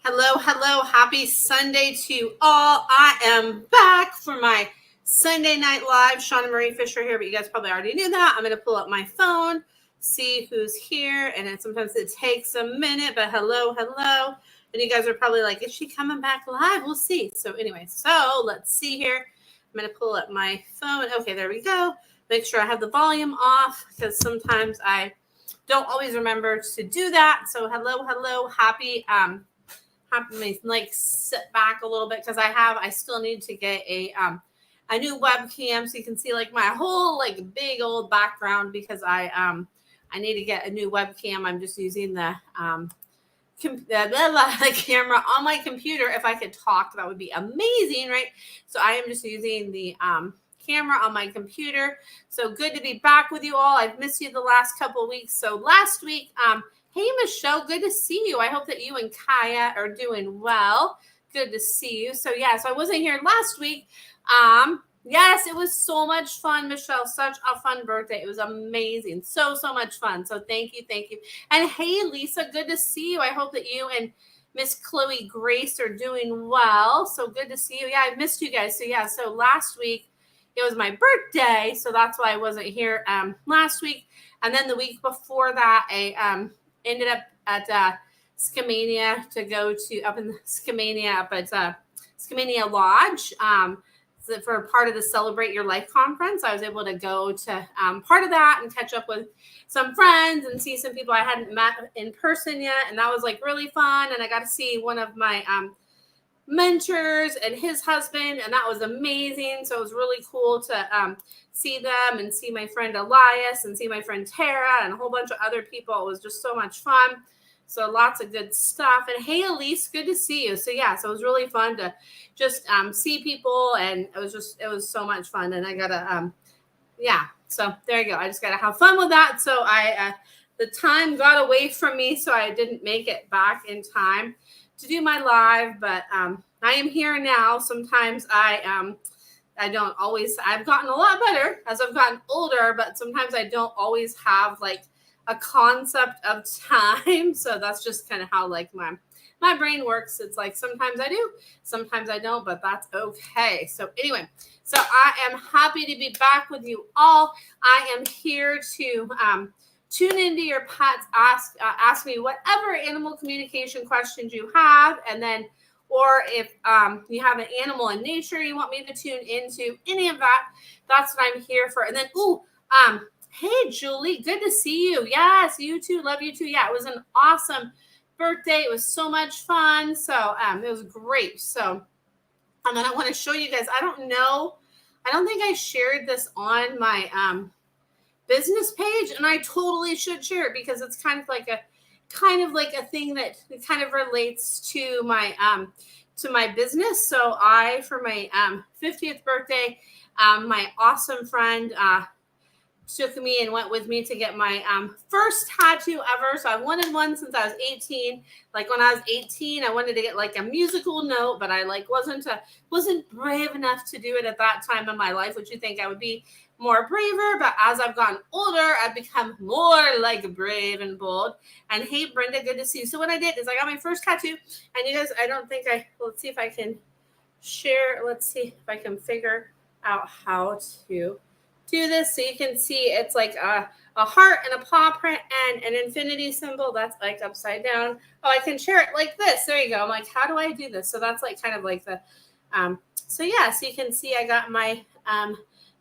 Hello, hello. Happy Sunday to all. I am back for my Sunday night live. Shauna Marie Fisher here, but you guys probably already knew that. I'm going to pull up my phone, see who's here, and then sometimes it takes a minute, but hello, hello. And you guys are probably like, is she coming back live? We'll see. So anyway, so let's see here. I'm going to pull up my phone. Okay, there we go. Make sure I have the volume off because sometimes I don't always remember to do that. So hello, hello. Happy have me like sit back a little bit because I still need to get a new webcam so you can see like my whole like big old background because I need to get a new webcam. I'm just using the the camera on my computer. If I could talk, that would be amazing, right? So I am just using the camera on my computer. So good to be back with you all. I've missed you the last couple of weeks. So last week, hey Michelle, good to see you. I hope that you and Kaya are doing well. Good to see you. So yeah, so I wasn't here last week. Yes, it was so much fun, Michelle. Such a fun birthday. It was amazing. So much fun. So thank you, thank you. And hey, Lisa, good to see you. I hope that you and Miss Chloe Grace are doing well. So good to see you. Yeah, I missed you guys. So yeah, so last week it was my birthday, so that's why I wasn't here last week. And then the week before that, I ended up at Skamania to go to up in Skamania up at Skamania Lodge. For part of the Celebrate Your Life conference, I was able to go to part of that and catch up with some friends and see some people I hadn't met in person yet. And that was like really fun. And I got to see one of my mentors and his husband, and that was amazing. So it was really cool to see them and see my friend Elias and see my friend Tara and a whole bunch of other people. It was just so much fun. So lots of good stuff. And hey, Elise, good to see you. So yeah, so it was really fun to just see people, and it was so much fun. And I gotta yeah. So there you go. I just gotta have fun with that. So the time got away from me, so I didn't make it back in time to do my live, but I am here now. Sometimes I don't always. I've gotten a lot better as I've gotten older, but sometimes I don't always have like a concept of time. So that's just kind of how like my brain works. It's like sometimes I do, sometimes I don't, but that's okay. So anyway, so I am happy to be back with you all. I am here to tune into your pets, ask me whatever animal communication questions you have, and then or if you have an animal in nature you want me to tune into, any of that, that's what I'm here for. And then hey Julie, good to see you. Yes, you too. Love you too. Yeah, it was an awesome birthday. It was so much fun. So it was great. So and then I want to show you guys. I don't think I shared this on my business page, and I totally should share it because it's kind of like a thing that kind of relates to my business. So I, for my 50th birthday, my awesome friend took me and went with me to get my first tattoo ever. So I wanted one since I was 18. Like when I was 18, I wanted to get like a musical note, but I like wasn't brave enough to do it at that time in my life, which you think I would be more braver. But as I've gotten older, I've become more like brave and bold. And hey, Brenda, good to see you. So what I did is I got my first tattoo, and you guys, let's see if I can share. Let's see if I can figure out how to do this so you can see it's like a heart and a paw print and an infinity symbol that's like upside down. Oh, I can share it like this. There you go. I'm like, how do I do this? So that's like kind of like the so yeah, so you can see I got my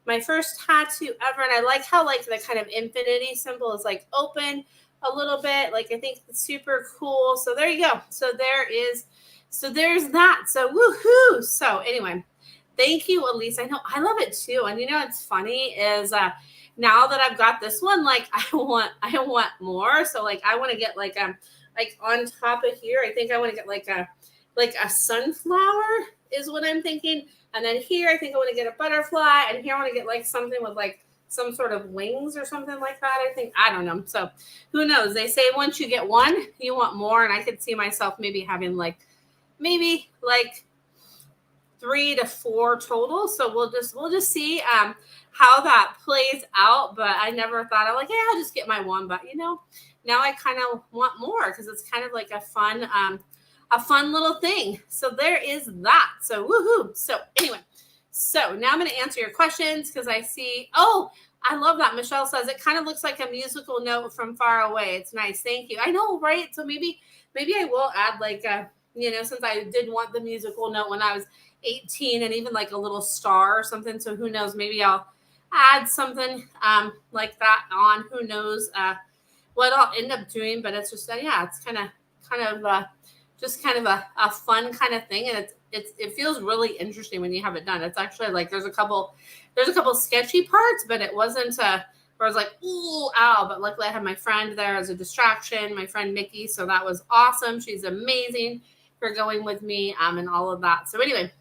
my first tattoo ever, and I like how like the kind of infinity symbol is like open a little bit. Like I think it's super cool. So there you go. So there's that. So woohoo. So anyway, thank you, Elise. I know I love it too. And you know what's funny is now that I've got this one, like I want more. So like I want to get like on top of here, I think I want to get like a sunflower is what I'm thinking. And then here I think I want to get a butterfly, and here I want to get like something with like some sort of wings or something like that. I don't know. So who knows? They say once you get one, you want more. And I could see myself maybe having like 3 to 4 total. So we'll just see how that plays out. But I never thought I'll I'll just get my one. But you know, now I kind of want more because it's kind of like a fun fun little thing. So there is that. So woohoo. So anyway, so now I'm going to answer your questions because I see, oh, I love that. Michelle says it kind of looks like a musical note from far away. It's nice. Thank you. I know, right? So maybe I will add like a, since I did want the musical note when I was 18 and even like a little star or something. So who knows? Maybe I'll add something like that on. Who knows what I'll end up doing? But it's just it's kind of just kind of a fun kind of thing, and it feels really interesting when you have it done. It's actually like there's a couple sketchy parts, but it wasn't where I was like, ooh, ow. But luckily I had my friend there as a distraction, my friend Mickey. So that was awesome. She's amazing for going with me and all of that. So anyway,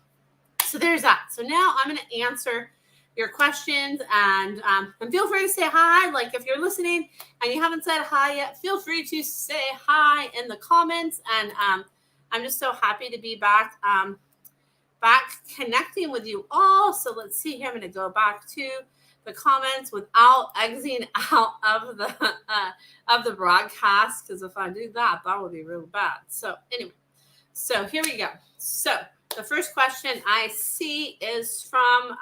so there's that. So now I'm going to answer your questions and feel free to say hi. Like if you're listening and you haven't said hi yet, feel free to say hi in the comments. And I'm just so happy to be back connecting with you all. So let's see here. I'm going to go back to the comments without exiting out of the broadcast, because if I do that would be real bad. So anyway, so here we go. So the first question I see is from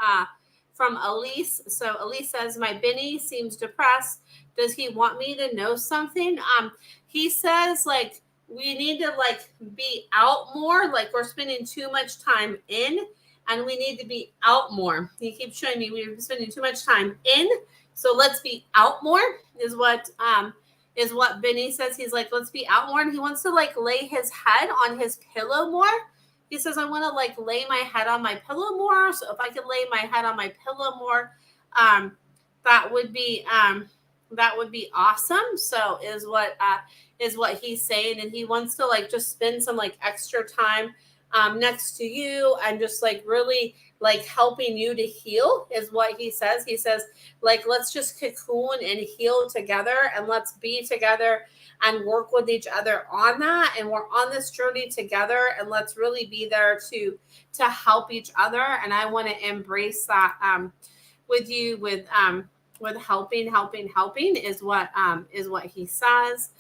Elise. So Elise says, my Benny seems depressed. Does he want me to know something? He says like we need to like be out more, like we're spending too much time in and we need to be out more. He keeps showing me we're spending too much time in, so let's be out more is what Benny says. He's like, let's be out more, and he wants to like lay his head on his pillow more. He says, I want to like lay my head on my pillow more. So if I could lay my head on my pillow more, that would be awesome. So is what he's saying. And he wants to like just spend some like extra time next to you and just like really like helping you to heal is what he says. He says, like, let's just cocoon and heal together and let's be together and work with each other on that. And we're on this journey together and let's really be there to help each other. And I want to embrace that with you with helping is what he says.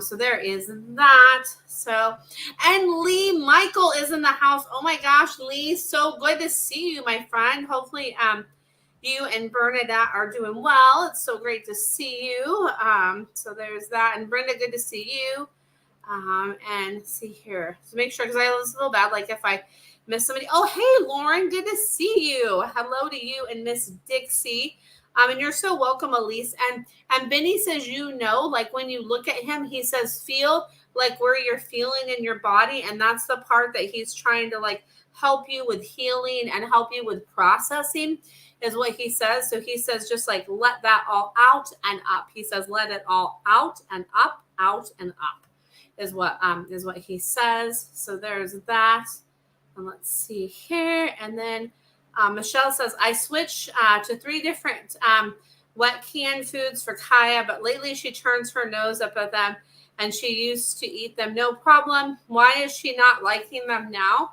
So there is that. So, and Lee Michael is in the house. Oh my gosh, Lee, so good to see you, my friend. Hopefully, you and Bernadette are doing well. It's so great to see you. So there's that. And Brenda, good to see you. And see here. So make sure, because I was a little bad, like if I miss somebody. Oh, hey, Lauren, good to see you. Hello to you and Miss Dixie. And you're so welcome, Elise. And Benny says, like when you look at him, he says, feel like where you're feeling in your body. And that's the part that he's trying to like help you with healing and help you with processing is what he says. So he says, just like, let that all out and up. He says, let it all out and up is what he says. So there's that. And let's see here. And then Michelle says, I switched to 3 different wet canned foods for Kaya, but lately she turns her nose up at them and she used to eat them no problem. Why is she not liking them now?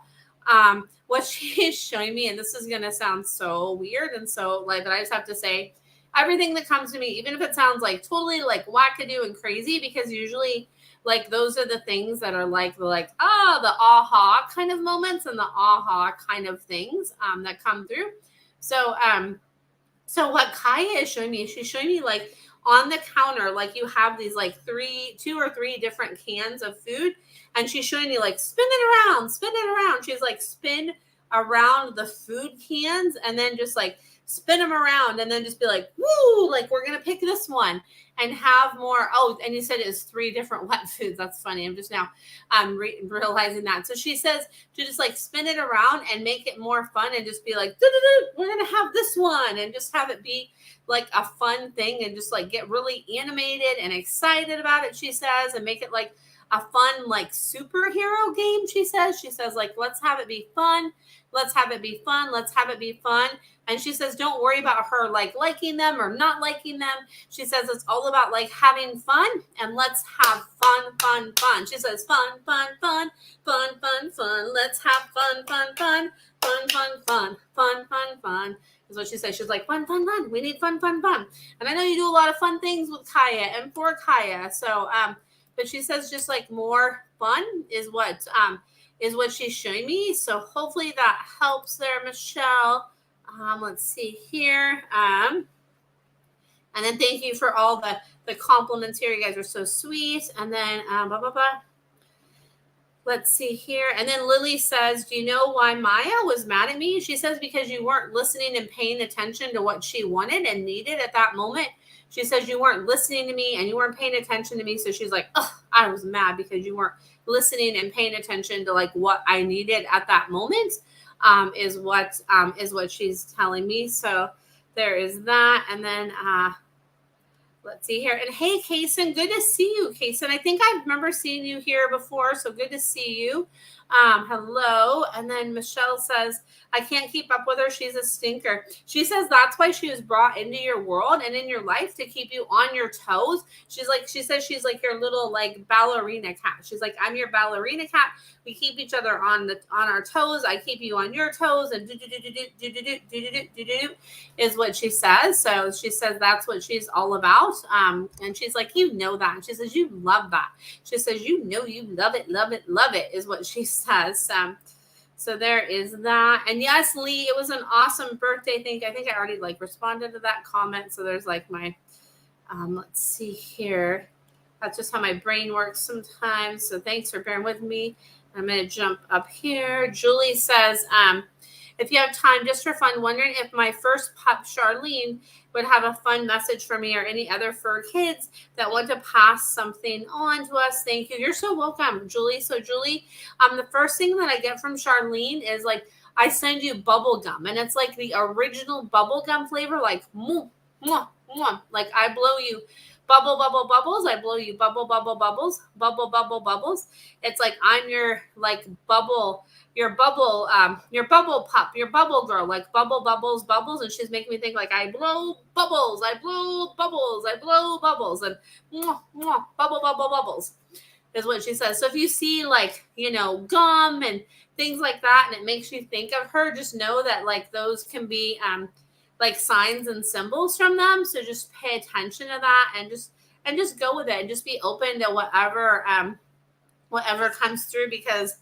What she is showing me, and this is going to sound so weird and so like, but I just have to say everything that comes to me, even if it sounds like totally like wackadoo and crazy, because usually like those are the things that are like the aha kind of moments and the aha kind of things that come through. So what Kaya is showing me, she's showing me like on the counter, like you have these like 2 or 3 different cans of food, and she's showing you like spin it around. She's like spin around the food cans and then just like spin them around and then just be like, woo, like we're going to pick this one and have more. Oh, and you said it was 3 different wet foods. That's funny. I'm just now realizing that. So she says to just like spin it around and make it more fun and just be like, we're going to have this one and just have it be like a fun thing and just like get really animated and excited about it, she says, and make it like a fun like superhero game, she says. She says like, let's have it be fun. Let's have it be fun. Let's have it be fun. And she says, don't worry about her like liking them or not liking them. She says it's all about like having fun and let's have fun. She says fun. Let's have fun. Is what she says. She's like, fun. We need fun. And I know you do a lot of fun things with Kaya and for Kaya. So but she says just like more fun is what she's showing me. So hopefully that helps there, Michelle. Let's see here. And then thank you for all the compliments here. You guys are so sweet. And then blah blah blah. Let's see here. And then Lily says, do you know why Maya was mad at me? She says, because you weren't listening and paying attention to what she wanted and needed at that moment. She says you weren't listening to me and you weren't paying attention to me. So she's like, oh, I was mad because you weren't listening and paying attention to like what I needed at that moment, is what she's telling me. So there is that. And then let's see here. And hey, Kason, good to see you, Kason. I think I remember seeing you here before, so good to see you. Hello. And then Michelle says, I can't keep up with her. She's a stinker. She says that's why she was brought into your world and in your life, to keep you on your toes. She says she's like your little like ballerina cat. She's like, I'm your ballerina cat. We keep each other on our toes. I keep you on your toes, and is what she says. So she says that's what she's all about. And she's like, you know that. And she says you love that. She says you know you love it, love it, love it, is what she says. So there is that. And yes, Lee, it was an awesome birthday. I think I already like responded to that comment. So there's like my let's see here. That's just how my brain works sometimes. So thanks for bearing with me. I'm going to jump up here. Julie says, if you have time, just for fun, wondering if my first pup, Charlene, would have a fun message for me or any other fur kids that want to pass something on to us. Thank you. You're so welcome, Julie. So Julie, the first thing that I get from Charlene is like, I send you bubble gum, and it's like the original bubble gum flavor, like mwah, mwah, mwah. Like I blow you bubble, bubble, bubbles. I blow you bubble, bubble, bubbles, bubble, bubble, bubbles. It's like I'm your like bubble, your bubble pup, your bubble girl, like bubble, bubbles, bubbles. And she's making me think like I blow bubbles, I blow bubbles, I blow bubbles, and mwah, mwah, bubble, bubble, bubbles is what she says. So if you see like, gum and things like that, and it makes you think of her, just know that like those can be like signs and symbols from them. So just pay attention to that and just go with it, and just be open to whatever comes through, because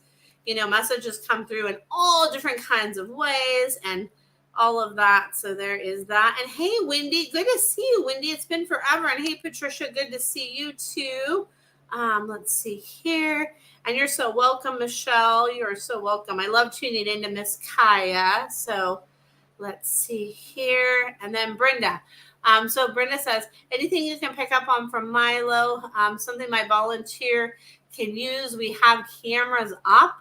messages come through in all different kinds of ways and all of that. So there is that. And hey, Wendy, good to see you, Wendy. It's been forever. And hey, Patricia, good to see you too. Let's see here. And you're so welcome, Michelle. You're so welcome. I love tuning into Miss Kaya. So let's see here. And then Brenda. So Brenda says, anything you can pick up on from Milo, something my volunteer can use. We have cameras up.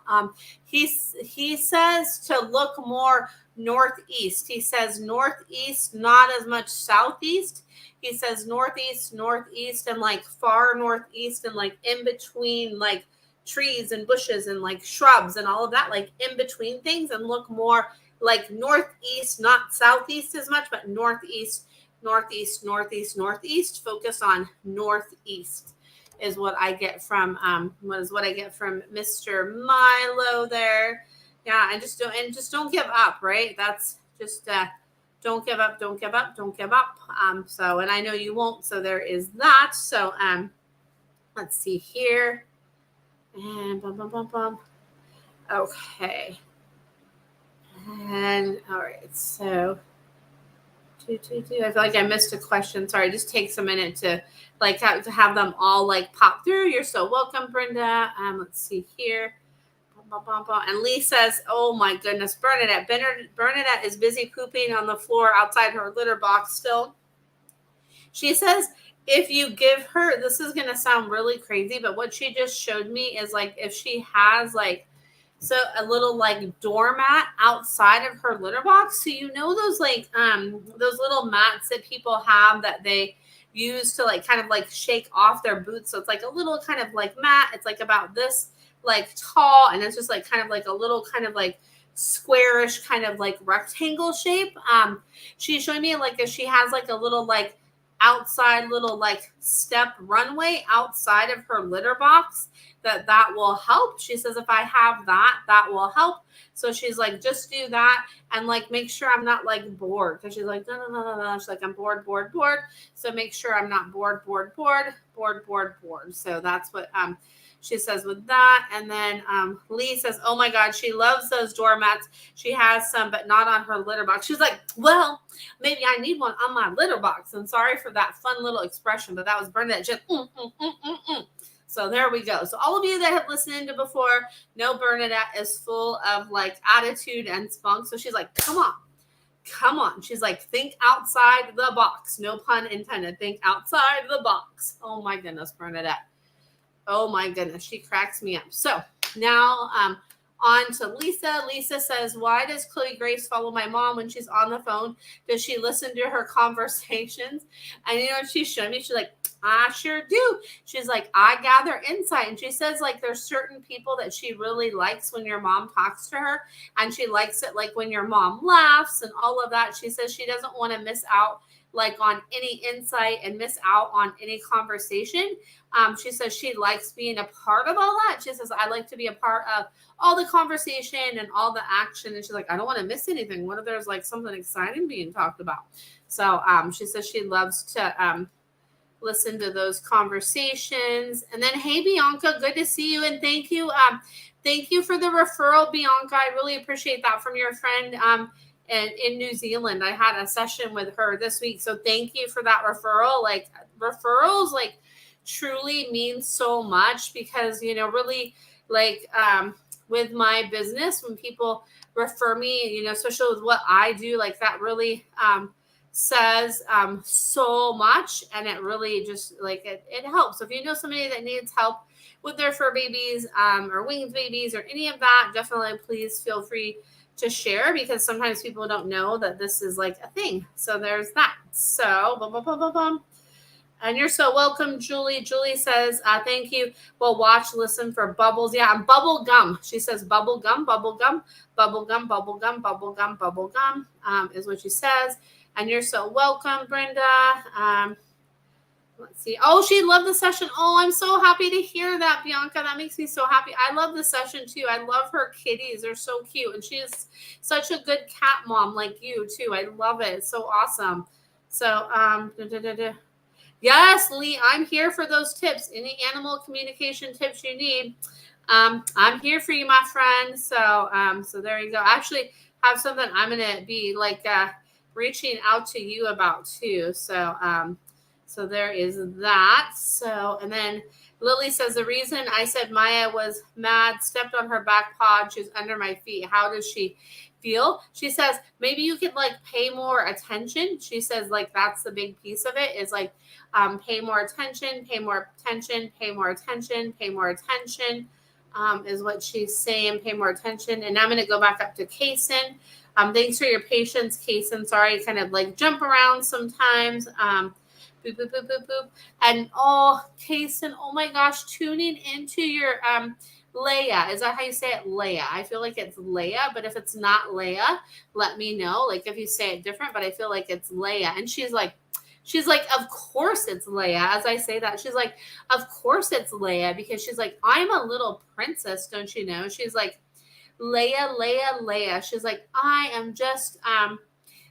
He says to look more northeast. He says northeast, not as much southeast. He says northeast, and like far northeast, and like in between like trees and bushes and like shrubs and all of that, like in between things, and look more like northeast, not southeast as much, but northeast. Focus on northeast is what I get from Mr. Milo there. Yeah, and just don't give up, right? That's just don't give up. So, and I know you won't. So there is that. So let's see here. And okay. And all right, so I feel like I missed a question. Sorry, it just takes a minute to have them all like pop through. You're so welcome, Brenda. Let's see here. And Lee says, oh my goodness, Bernadette is busy pooping on the floor outside her litter box still. She says, if you give her, this is going to sound really crazy, but what she just showed me is like, if she has like, so a little like doormat outside of her litter box. So those like those little mats that people have that they use to like kind of like shake off their boots. So it's like a little kind of like mat. It's like about this like tall, and it's just like kind of like a little kind of like squarish kind of like rectangle shape. She's showing me like if she has like a little like outside little like step runway outside of her litter box, that will help. She says if I have that will help. So she's like, just do that and like make sure I'm not like bored, because she's like no. She's like, I'm bored. So make sure I'm not bored. bored. So that's what she says with that. And then Lee says, oh my God, she loves those doormats. She has some, but not on her litter box. She's like, well, maybe I need one on my litter box. And sorry for that fun little expression, but that was Bernadette. Just So there we go. So all of you that have listened to before know Bernadette is full of like attitude and spunk. So she's like, come on. She's like, think outside the box. No pun intended. Think outside the box. Oh my goodness, Bernadette. Oh my goodness. She cracks me up. So now on to Lisa. Lisa says, why does Chloe Grace follow my mom when she's on the phone? Does she listen to her conversations? And you know what she's showing me? She's like, I sure do. She's like, I gather insight. And she says, like, there's certain people that she really likes when your mom talks to her. And she likes it like when your mom laughs and all of that. She says she doesn't want to miss out like on any insight and miss out on any conversation. She says she likes being a part of all that. She says, I like to be a part of all the conversation and all the action. And she's like, I don't want to miss anything. What if there's like something exciting being talked about? So she says she loves to listen to those conversations. And then, hey, Bianca, good to see you. And thank you. Thank you for the referral, Bianca. I really appreciate that from your friend in New Zealand. I had a session with her this week. So thank you for that referral. Like referrals, like truly means so much because, you know, really like with my business, when people refer me, you know, especially with what I do, like that really says so much, and it really just like it helps. So if you know somebody that needs help with their fur babies or winged babies or any of that, definitely please feel free to share, because sometimes people don't know that this is like a thing. So there's that. So and you're so welcome, Julie. Julie says, thank you. Well, watch, listen for bubbles. Yeah, bubble gum. She says bubble gum is what she says. And you're so welcome, Brenda. Let's see. Oh, she loved the session. Oh, I'm so happy to hear that, Bianca. That makes me so happy. I love the session too. I love her kitties. They're so cute. And she is such a good cat mom like you too. I love it. It's so awesome. So, yes, Lee, I'm here for those tips. Any animal communication tips you need, I'm here for you, my friend. So, so there you go. I actually have something I'm going to be like reaching out to you about too. So, so there is that. So, and then Lily says, the reason I said Maya was mad, stepped on her back paw, she was under my feet. How does she feel? She says, maybe you could like pay more attention. She says, like, that's the big piece of it is like, pay more attention, is what she's saying. Pay more attention. And I'm going to go back up to Kaysen. Thanks for your patience, Kaysen. Sorry, kind of like jump around sometimes. Boop, boop, boop, boop, boop. And Kaysen, oh my gosh, tuning into your Leia. Is that how you say it? Leia. I feel like it's Leia, but if it's not Leia, let me know. Like if you say it different, but I feel like it's Leia. And she's like, of course it's Leia. As I say that, she's like, of course it's Leia, because she's like, I'm a little princess, don't you know? She's like, Leia. She's like, I am just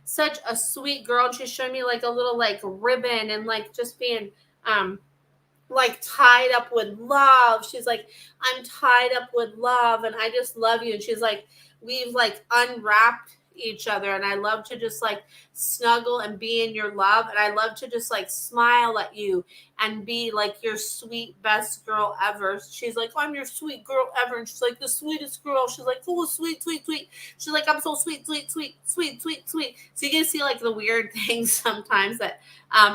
such a sweet girl. And she's showing me like a little like ribbon and like just being like tied up with love. She's like, I'm tied up with love and I just love you. And she's like, we've like unwrapped each other, and I love to just like snuggle and be in your love, and I love to just like smile at you and be like your sweet best girl ever. She's like, I'm your sweet girl ever, and she's like the sweetest girl. She's like, oh, sweet. She's like, I'm so sweet. So you can see like the weird things sometimes that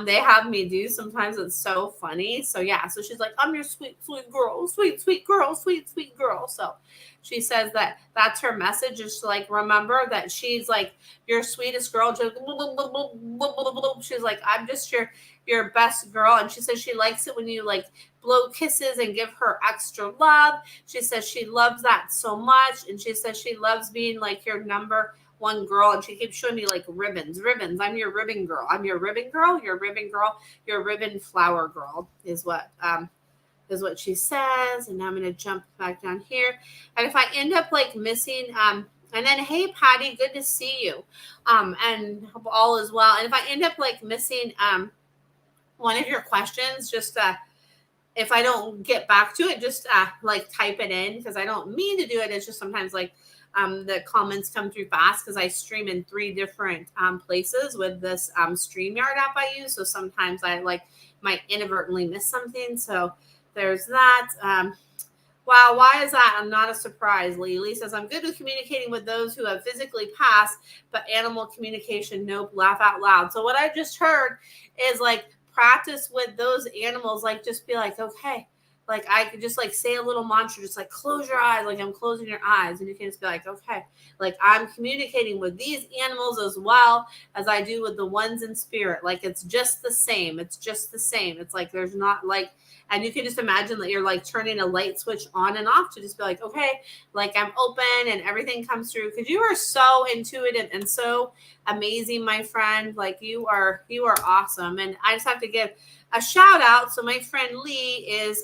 they have me do. Sometimes it's so funny. So yeah, so she's like, I'm your sweet girl, sweet girl. So she says that that's her message, is to like remember that she's like your sweetest girl. She's like, I'm just your best girl. And she says she likes it when you like blow kisses and give her extra love. She says she loves that so much. And she says she loves being like your number one girl. And she keeps showing me like ribbons. I'm your ribbon girl. I'm your ribbon girl. Your ribbon flower girl is what she says. And now I'm going to jump back down here. And if I end up like missing, and then, hey, Patty, good to see you. And hope all is well. And if I end up like missing, one of your questions, just if I don't get back to it, just like type it in, because I don't mean to do it. It's just sometimes like the comments come through fast because I stream in 3 different places with this StreamYard app I use. So sometimes I like might inadvertently miss something. So there's that. Wow, why is that? I'm not a surprise. Lee says, I'm good with communicating with those who have physically passed, but animal communication, nope, laugh out loud. So what I just heard is like practice with those animals, like just be like, okay. Like I could just like say a little mantra, just like close your eyes, like I'm closing your eyes. And you can just be like, okay, like I'm communicating with these animals as well as I do with the ones in spirit. Like it's just the same. It's just the same. It's like there's not like, and you can just imagine that you're like turning a light switch on and off to just be like, okay, like I'm open and everything comes through. Because you are so intuitive and so amazing, my friend. Like you are awesome. And I just have to give a shout out. So my friend Lee is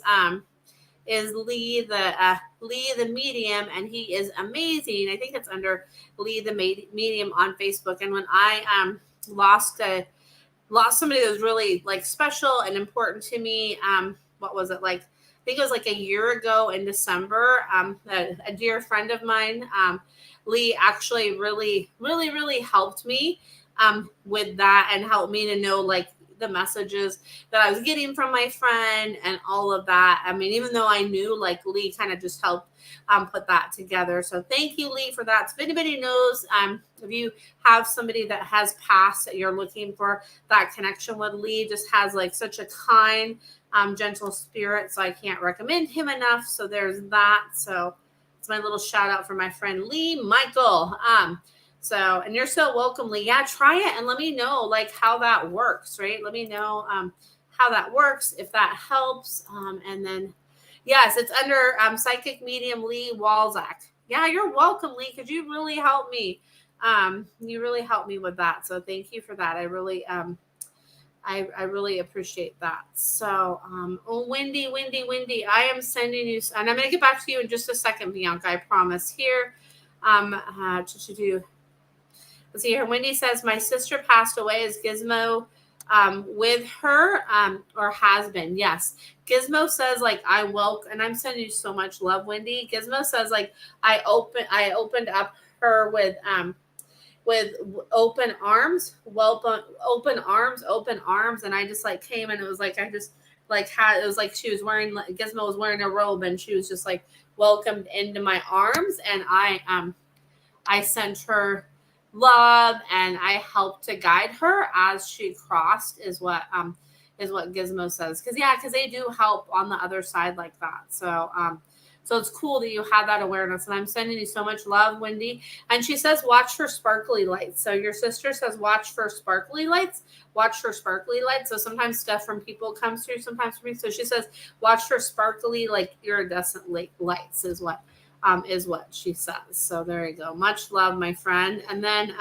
Lee the medium, and he is amazing. I think it's under Lee the medium on Facebook. And when I lost somebody that was really like special and important to me, what was it like? I think it was like a year ago in December. A dear friend of mine, Lee, actually really helped me with that and helped me to know like the messages that I was getting from my friend and all of that. I mean, even though I knew, like Lee kind of just helped put that together. So thank you, Lee, for that. So if anybody knows, if you have somebody that has passed that you're looking for that connection with, Lee just has like such a kind, gentle spirit. So I can't recommend him enough. So there's that. So it's my little shout out for my friend Lee Michael. So, and you're so welcome, Lee. Yeah, try it and let me know like how that works, right? Let me know how that works, if that helps. And then, yes, it's under Psychic Medium Lee Walzak. Yeah, you're welcome, Lee, because you really helped me. You really helped me with that. So thank you for that. I really, I really appreciate that. So, oh, Wendy, I am sending you, and I'm going to get back to you in just a second, Bianca, I promise. Here, let's see here. Wendy says, my sister passed away. Is Gizmo with her or has been? Yes. Gizmo says, like, I woke, and I'm sending you so much love, Wendy. Gizmo says, like, I opened up her with open arms, open arms. And I just like came and it was like, I just like had, it was like she was wearing, Gizmo was wearing a robe and she was just like welcomed into my arms. And I sent her love and I helped to guide her as she crossed is what Gizmo says. Because they do help on the other side like that. So it's cool that you have that awareness. And I'm sending you so much love, Wendy. And she says, watch for sparkly lights. So your sister says, watch for sparkly lights. Watch for sparkly lights. So sometimes stuff from people comes through, sometimes from me. So she says, watch for sparkly, like iridescent lights is what she says. So there you go. Much love, my friend. And then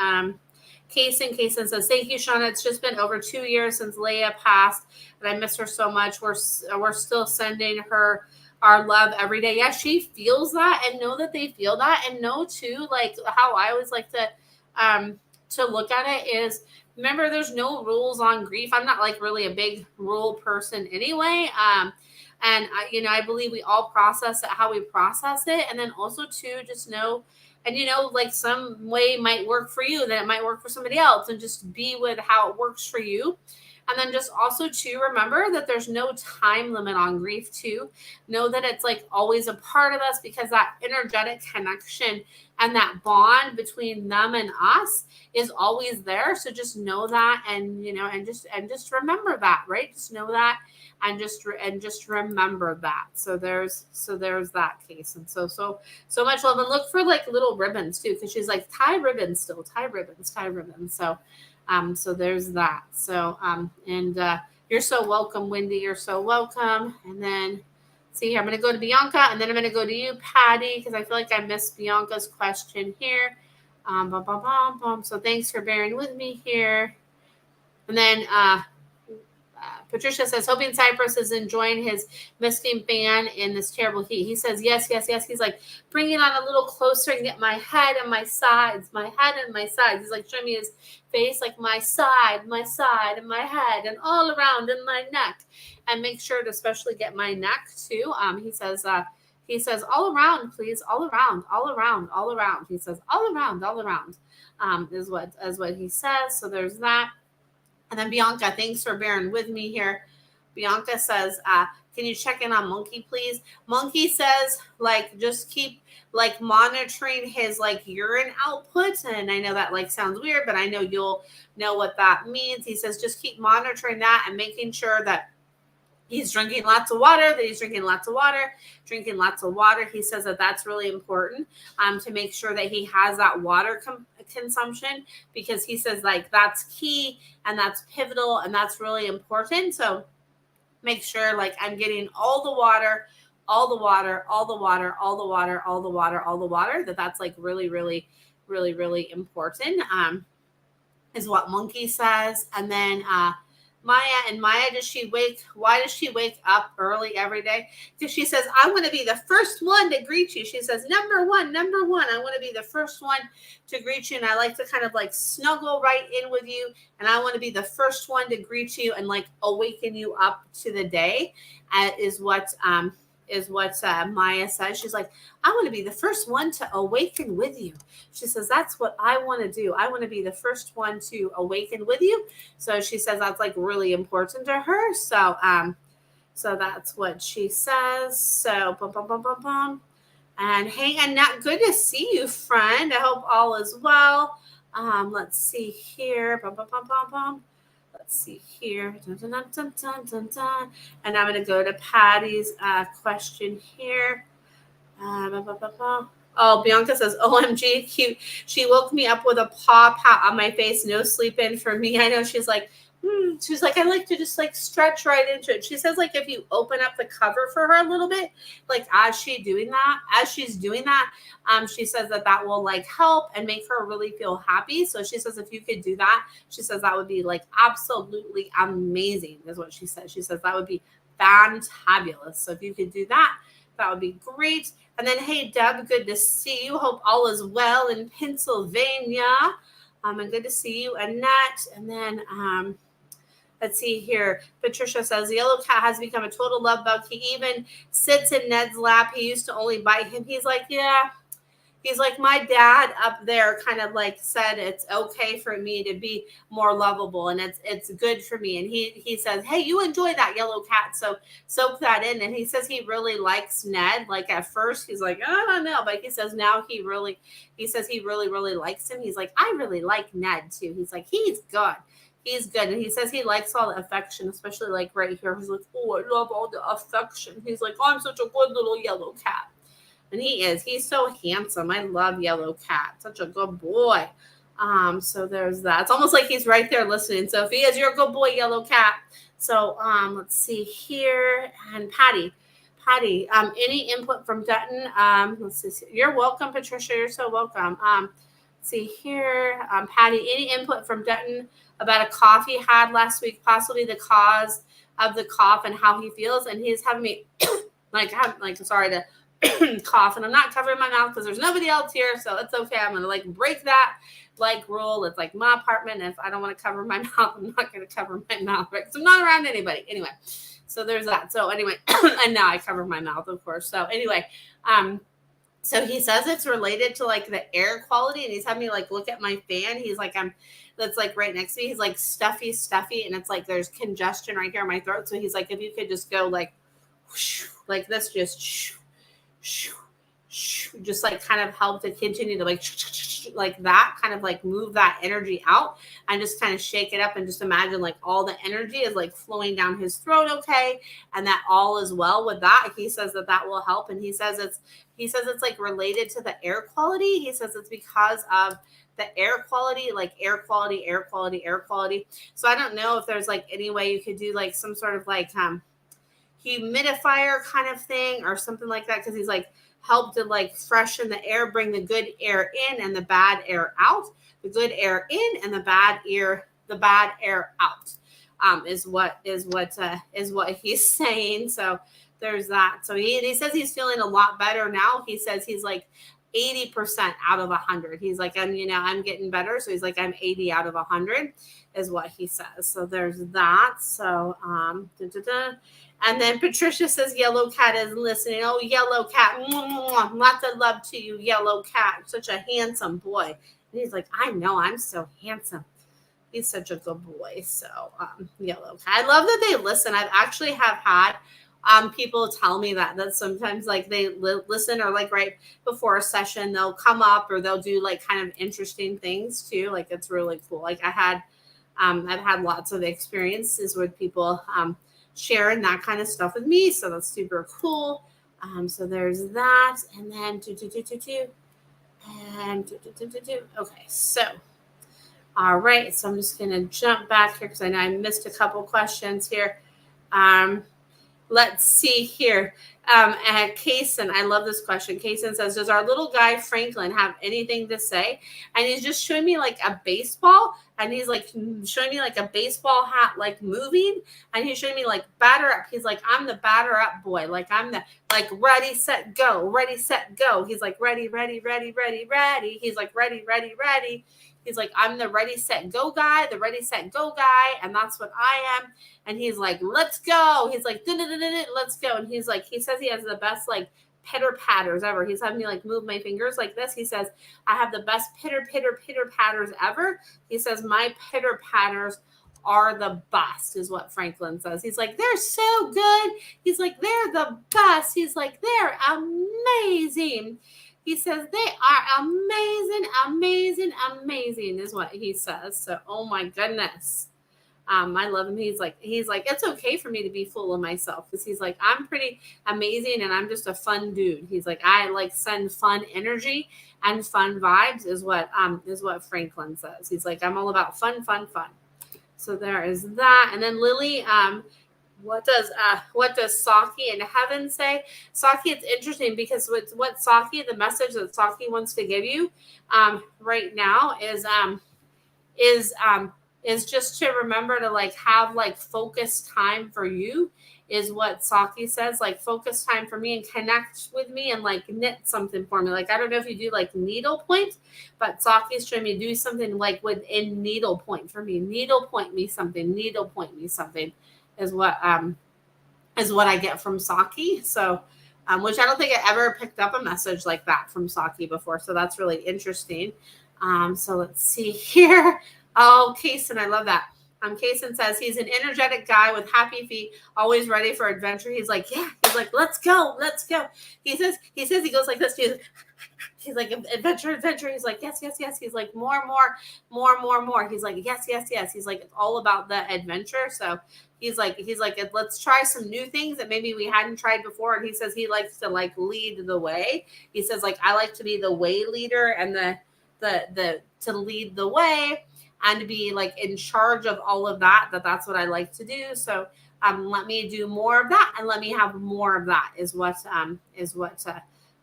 Kaysen says, thank you, Shauna. It's just been over 2 years since Leia passed, and I miss her so much. We're still sending her our love every day. Yeah, she feels that, and know that they feel that, and know too, like how I always like to look at it is, remember, there's no rules on grief. I'm not like really a big rule person anyway. And I believe we all process it how we process it. And then also too, just know, and like some way might work for you, then it might work for somebody else, and just be with how it works for you. And then just also to remember that there's no time limit on grief too. Know that it's like always a part of us, because that energetic connection and that bond between them and us is always there. So just know that, and and just remember that, right? Just know that, and just remember that. So there's that case. And so much love, and look for like little ribbons too, because she's like, tie ribbons. So there's that. So and you're so welcome, Wendy. You're so welcome. And then see here, I'm going to go to Bianca, and then I'm going to go to you, Patty, because I feel like I missed Bianca's question here. So thanks for bearing with me here. And then Patricia says, hoping Cypress is enjoying his misting fan in this terrible heat. He says, yes, yes, yes. He's like, bring it on a little closer and get my head and my sides, my head and my sides. He's like, showing me his face, like my side, and my head, and all around, and my neck. And make sure to especially get my neck too. He says, all around, please, all around, all around, all around. He says, all around, is what he says. So there's that. And then Bianca, thanks for bearing with me here. Bianca says, can you check in on Monkey, please? Monkey says, like, just keep like monitoring his like urine output. And I know that like sounds weird, but I know you'll know what that means. He says, just keep monitoring that and making sure that he's drinking lots of water, drinking lots of water. He says that that's really important to make sure that he has that water consumption, because he says like that's key and that's pivotal and that's really important. So make sure like I'm getting all the water, that's like really, really, really, really important is what Monkey says. And then Maya, why does she wake up early every day? Because she says, I want to be the first one to greet you. She says, number one, I want to be the first one to greet you. And I like to kind of like snuggle right in with you. And I want to be the first one to greet you and like awaken you up to the day, is what Maya says. She's like, I want to be the first one to awaken with you. She says, that's what I want to do. I want to be the first one to awaken with you. So she says that's like really important to her. So that's what she says. So and hey, Annette, good to see you, friend. I hope all is well. Let's see here. Let's see here. Dun, dun, dun, dun, dun, dun. And I'm going to go to Patty's question here. Oh, Bianca says, OMG, cute. She woke me up with a paw pat on my face. No sleep in for me. I know. She's like, I like to just like stretch right into it. She says, like, if you open up the cover for her a little bit, like as she's doing that, she says that will like help and make her really feel happy. So she says, if you could do that, she says that would be like absolutely amazing is what she says. She says that would be fantabulous. So if you could do that, that would be great. And then, hey, Deb, good to see you. Hope all is well in Pennsylvania. And good to see you, Annette. And then, let's see here. Patricia says, the yellow cat has become a total love bug. He even sits in Ned's lap. He used to only bite him. He's like, yeah. He's like, my dad up there kind of like said it's okay for me to be more lovable and it's good for me. And he says, hey, you enjoy that yellow cat, so soak that in. And he says he really likes Ned. Like at first he's like, I don't know, but he says now he really likes him. He's like, I really like Ned too. He's like, he's good. He's good. And he says he likes all the affection, especially like right here. He's like, oh, I love all the affection. He's like, oh, I'm such a good little yellow cat. And he is. He's so handsome. I love Yellow Cat. Such a good boy. So there's that. It's almost like he's right there listening. So if he is, you're a good boy, Yellow Cat. So let's see here. And Patty, any input from Dutton? Let's see. You're welcome, Patricia. You're so welcome. Let's see here. Patty, any input from Dutton about a cough he had last week, possibly the cause of the cough and how he feels? And he's having me sorry to cough, and I'm not covering my mouth because there's nobody else here, so it's okay. I'm gonna like break that like rule. It's like my apartment, and if I don't want to cover my mouth, I'm not gonna cover my mouth, right? Because I'm not around anybody anyway. So there's that. So anyway, and now I cover my mouth, of course. So anyway, so he says it's related to like the air quality, and he's having me like look at my fan. He's like, that's like right next to me. He's like stuffy, and it's like there's congestion right here in my throat. So he's like, if you could just go like, whoosh, like this, just like kind of help to continue to like that, kind of like move that energy out and just kind of shake it up, and just imagine like all the energy is like flowing down his throat, okay, and that all is well with that. He says that will help, and he says it's like related to the air quality. He says it's because of the air quality, like air quality. So I don't know if there's like any way you could do like some sort of like humidifier kind of thing or something like that, because he's like help to like freshen the air, bring the good air in and the bad air out, the good air in and the bad air out. is what he's saying. So there's that. So he says he's feeling a lot better now. He says he's like 80% out of 100. He's like, I'm getting better. So he's like, I'm 80 out of 100 is what he says. So there's that. So, And then Patricia says, Yellow Cat is listening. Oh, Yellow Cat. Lots of love to you, Yellow Cat. Such a handsome boy. And he's like, I know, I'm so handsome. He's such a good boy. So, Yellow Cat. I love that they listen. I've actually have had people tell me that sometimes like they listen, or like right before a session, they'll come up or they'll do like kind of interesting things too. Like it's really cool. Like I've had lots of experiences with people sharing that kind of stuff with me. So that's super cool. So there's that. And then okay, so all right, so I'm just gonna jump back here because I know I missed a couple questions here. Let's see here. Kaysen, I love this question. Kaysen says, does our little guy Franklin have anything to say? And he's just showing me like a baseball, and he's like showing me like a baseball hat, like moving, and he's showing me like batter up. He's like, I'm the batter up boy. Like I'm the like ready, set, go, ready, set, go. He's like ready, ready, ready, ready, ready. He's like ready, ready, ready. He's like, I'm the ready, set, go guy, the ready, set, go guy. And that's what I am. And he's like, let's go. He's like, let's go. And he's like, he says he has the best like pitter patters ever. He's having me like move my fingers like this. He says, I have the best pitter patters ever. He says, my pitter patters are the best, is what Franklin says. He's like, they're so good. He's like, they're the best. He's like, they're amazing. He says they are amazing, amazing, amazing is what he says. So, oh my goodness. I love him. He's like, it's okay for me to be full of myself, because he's like, I'm pretty amazing and I'm just a fun dude. He's like, I like send fun energy and fun vibes is what Franklin says. He's like, I'm all about fun. So there is that. And then Lily, what does Saki in heaven say? Saki, it's interesting because what Saki, the message that Saki wants to give you right now is just to remember to like have like focused time for you, is what Saki says. Like focus time for me and connect with me and like knit something for me. Like I don't know if you do like needlepoint, but Saki's trying me to do something like within needlepoint for me. Needlepoint me something is what I get from Saki. So which I don't think I ever picked up a message like that from Saki before. So that's really interesting. So let's see here. Oh, Kaysen, I love that. Kaysen says he's an energetic guy with happy feet, always ready for adventure. He's like, yeah. He's like, let's go. He says he goes like this. He's like, adventure. He's like, yes. He's like, more. He's like, yes. He's like, it's all about the adventure. So he's like, let's try some new things that maybe we hadn't tried before. And he says he likes to like lead the way. He says like, I like to be the way leader and the to lead the way and to be like in charge of all of that. That's what I like to do. So let me do more of that and let me have more of that is what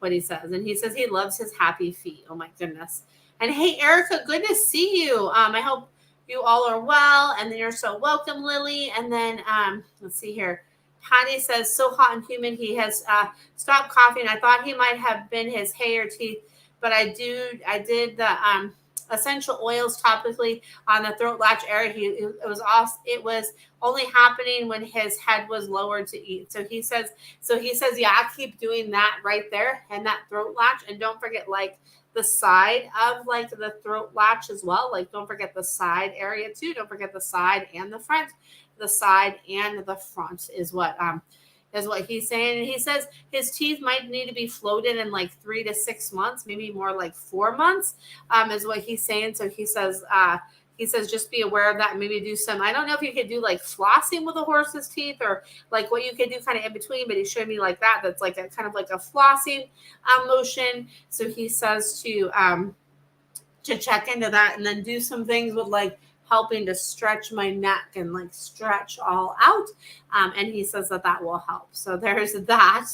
he says. And he says he loves his happy feet. Oh my goodness. And hey, Erica, good to see you. I hope you all are well, and you're so welcome, Lily. And then let's see here. Patty says, so hot and humid. He has stopped coughing. I thought he might have been his hair or teeth, but I did the essential oils topically on the throat latch area. It was only happening when his head was lowered to eat. So he says, yeah, I keep doing that right there and that throat latch. And don't forget like the side of like the throat latch as well. Like don't forget the side area too. Don't forget the side and the front. The side and the front is what he's saying. And he says his teeth might need to be floated in like 3 to 6 months, maybe more like 4 months, is what he's saying. So he says just be aware of that and maybe do some, I don't know if you could do like flossing with a horse's teeth or like what you could do kind of in between, but he showed me like that. That's like a kind of like a flossing motion. So he says to check into that and then do some things with like helping to stretch my neck and like stretch all out. And he says that will help. So there's that.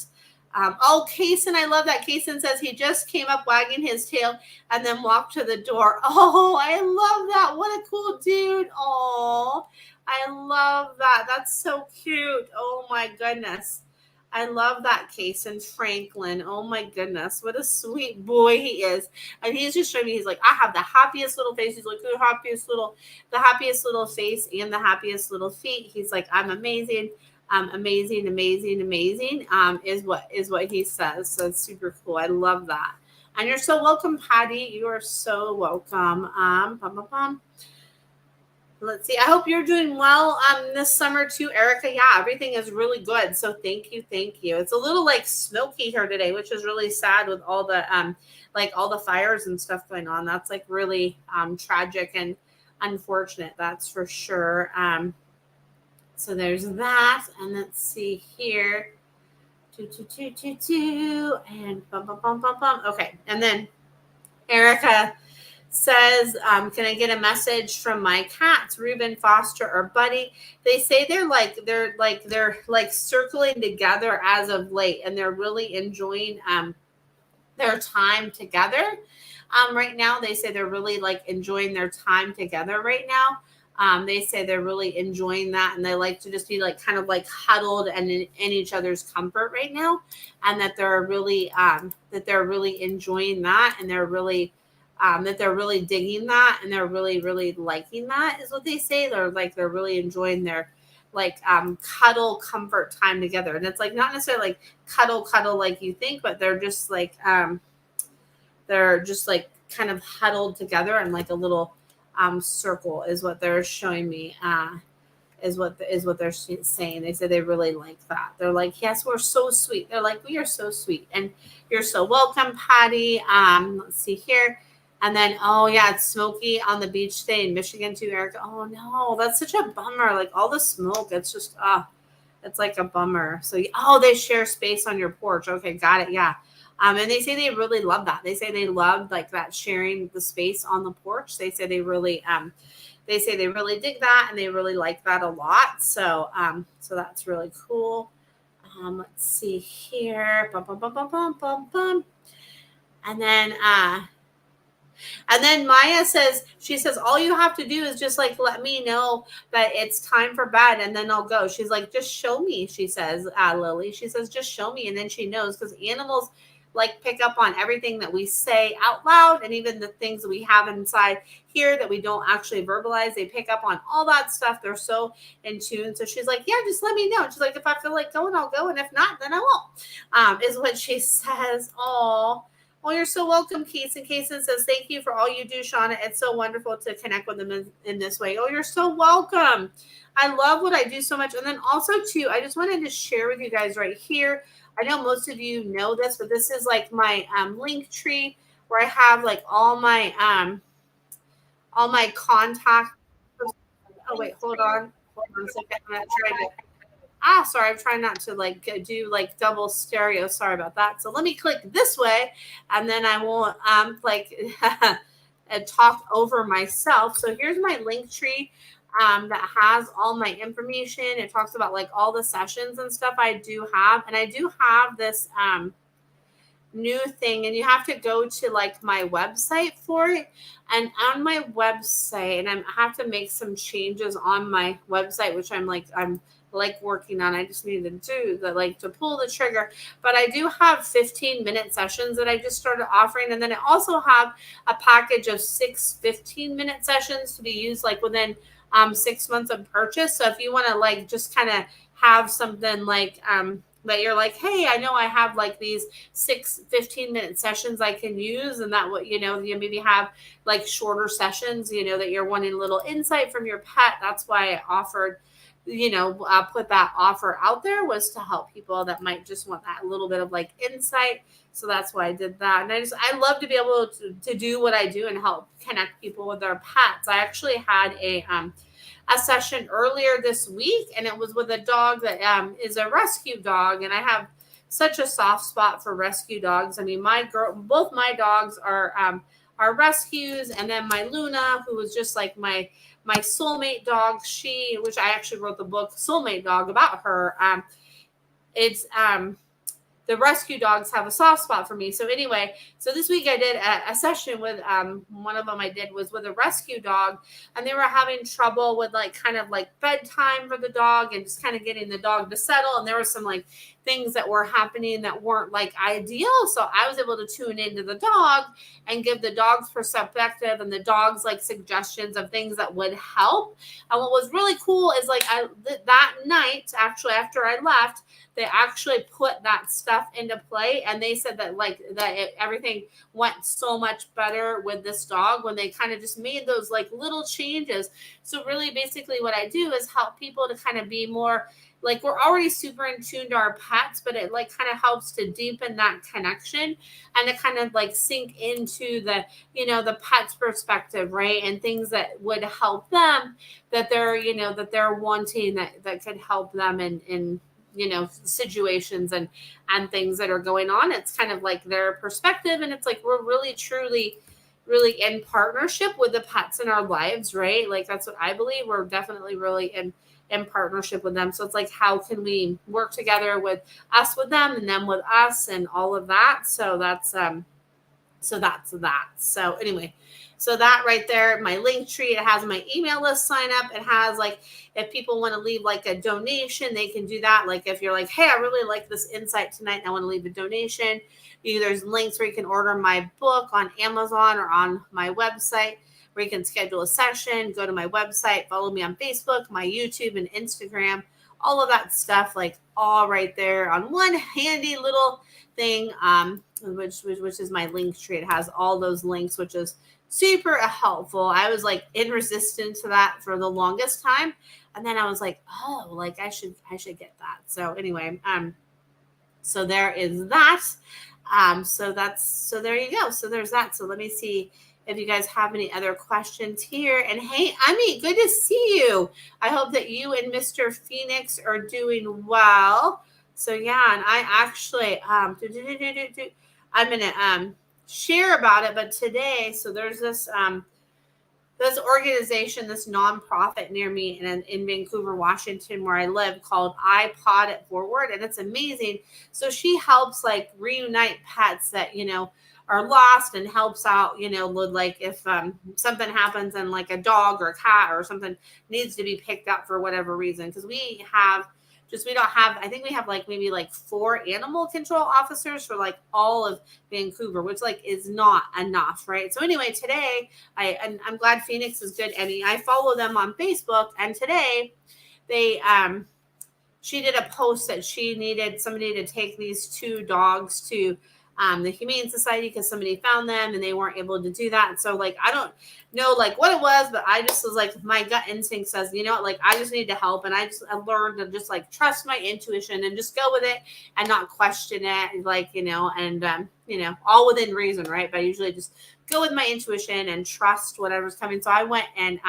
Kaysen, I love that. Kaysen says he just came up wagging his tail and then walked to the door. Oh, I love that. What a cool dude. Oh, I love that. That's so cute. Oh my goodness. I love that Kaysen Franklin. Oh my goodness. What a sweet boy he is. And he's just showing me, he's like, I have the happiest little face. He's like, the happiest little face and the happiest little feet. He's like, I'm amazing. Amazing, amazing, amazing, is what he says. So it's super cool. I love that. And you're so welcome, Patty. You are so welcome. Let's see. I hope you're doing well this summer too, Erica. Yeah, everything is really good. So thank you. It's a little like smoky here today, which is really sad with all the like all the fires and stuff going on. That's like really tragic and unfortunate. That's for sure. So there's that, and let's see here. And bum. Okay, and then Erica says, can I get a message from my cats, Reuben, Foster, or Buddy? They say they're circling together as of late, and they're really enjoying their time together. Right now, they say they're really like enjoying their time together right now. They say they're really enjoying that, and they like to just be like kind of like huddled and in each other's comfort right now, and that they're really enjoying that, and they're really digging that, and they're really liking that, is what they say. They're really enjoying their like cuddle comfort time together, and it's like not necessarily like cuddle like you think, but they're just like kind of huddled together and like a little circle is what they're showing me, is what they're saying. They say they really like that. They're like, yes, we're so sweet. They're like, we are so sweet, and you're so welcome, Patty. Let's see here. And then, oh yeah, it's smoky on the beach today in Michigan too, Erica. Oh no, that's such a bummer. Like all the smoke, it's just it's like a bummer. So they share space on your porch. Okay, got it. Yeah. And they say they really love that. They say they love like that, sharing the space on the porch. They say they really dig that, and they really like that a lot. So so that's really cool. Let's see here. Bum. And then Maya says, all you have to do is just like let me know that it's time for bed, and then I'll go. She's like, just show me, she says, Lily. She says, just show me. And then she knows, because animals like pick up on everything that we say out loud, and even the things that we have inside here that we don't actually verbalize. They pick up on all that stuff. They're so in tune. So she's like, yeah, just let me know. She's like, if I feel like going, I'll go. And if not, then I won't, is what she says. Oh, well, you're so welcome, Kaysen. Kaysen says, thank you for all you do, Shauna. It's so wonderful to connect with them in this way. Oh, you're so welcome. I love what I do so much. And then also, too, I just wanted to share with you guys right here. I know most of you know this, but this is like my link tree where I have like all my contact. Oh, wait, hold on a second. I'm not trying to. Sorry, I'm trying not to like do like double stereo. Sorry about that. So let me click this way, and then I won't talk over myself. So here's my link tree that has all my information. It talks about like all the sessions and stuff I do have, and I do have this new thing, and you have to go to like my website for it. And on my website, and I have to make some changes on my website, which I'm working on. I just need to do the to pull the trigger. But I do have 15-minute sessions that I just started offering, and then I also have a package of 6 15-minute sessions to be used like within 6 months of purchase. So if you want to like just kind of have something like that you're like, hey, I know I have like these 6 15-minute sessions I can use, and that what you maybe have like shorter sessions, that you're wanting a little insight from your pet. That's why I offered, put that offer out there, was to help people that might just want that little bit of like insight. So that's why I did that. And I love to be able to do what I do and help connect people with their pets. I actually had a session earlier this week, and it was with a dog that is a rescue dog. And I have such a soft spot for rescue dogs. I mean, both my dogs are rescues. And then my Luna, who was just like my soulmate dog, which I actually wrote the book Soulmate Dog about her. the rescue dogs have a soft spot for me. So anyway, so this week I did a session with one of them I did was with a rescue dog, and they were having trouble with like kind of like bedtime for the dog and just kind of getting the dog to settle. And there were some like things that were happening that weren't like ideal. So I was able to tune into the dog and give the dog's perspective and the dog's like suggestions of things that would help. And what was really cool is like that night, actually after I left, they actually put that stuff into play, and they said that like everything went so much better with this dog when they kind of just made those like little changes. So really basically what I do is help people to kind of be more like, we're already super in tune to our pets, but it like kind of helps to deepen that connection and to kind of like sink into the, the pet's perspective, right? And things that would help them, that they're, that they're wanting, that could help them in situations and things that are going on. It's kind of like their perspective. And it's like, we're really, truly, really in partnership with the pets in our lives, right? Like, that's what I believe. We're definitely really in partnership with them. So it's like, how can we work together with us, with them, and them with us, and all of that. So that's that. So anyway, so that right there, my link tree, it has my email list sign up. It has like, if people want to leave like a donation, they can do that. Like if you're like, hey, I really like this insight tonight and I want to leave a donation, there's links where you can order my book on Amazon or on my website, where you can schedule a session, go to my website, follow me on Facebook, my YouTube and Instagram, all of that stuff, like all right there on one handy little thing, which is my link tree. It has all those links, which is super helpful. I was like in resistance to that for the longest time. And then I was like, oh, like I should get that. So anyway, so there is that. So there you go. So there's that. So let me see if you guys have any other questions here. And hey, Emmy, good to see you. I hope that you and Mr. Phoenix are doing well. So yeah, and I actually I'm gonna share about it, but today, so there's this organization, this nonprofit near me in Vancouver, Washington, where I live, called iPod It Forward, and it's amazing. So she helps like reunite pets that are lost, and helps out with like if something happens and like a dog or a cat or something needs to be picked up for whatever reason, because I think we have like maybe like 4 animal control officers for like all of Vancouver, which like is not enough, right? So anyway, today I'm glad Phoenix is good. Emmy, I follow them on Facebook, and today they she did a post that she needed somebody to take these 2 dogs to the Humane Society, because somebody found them and they weren't able to do that. And so like, I don't know like what it was, but I just was like, my gut instinct says, like I just need to help. And I learned to just like trust my intuition and just go with it and not question it. And like, all within reason, right? But I usually just go with my intuition and trust whatever's coming. So I went and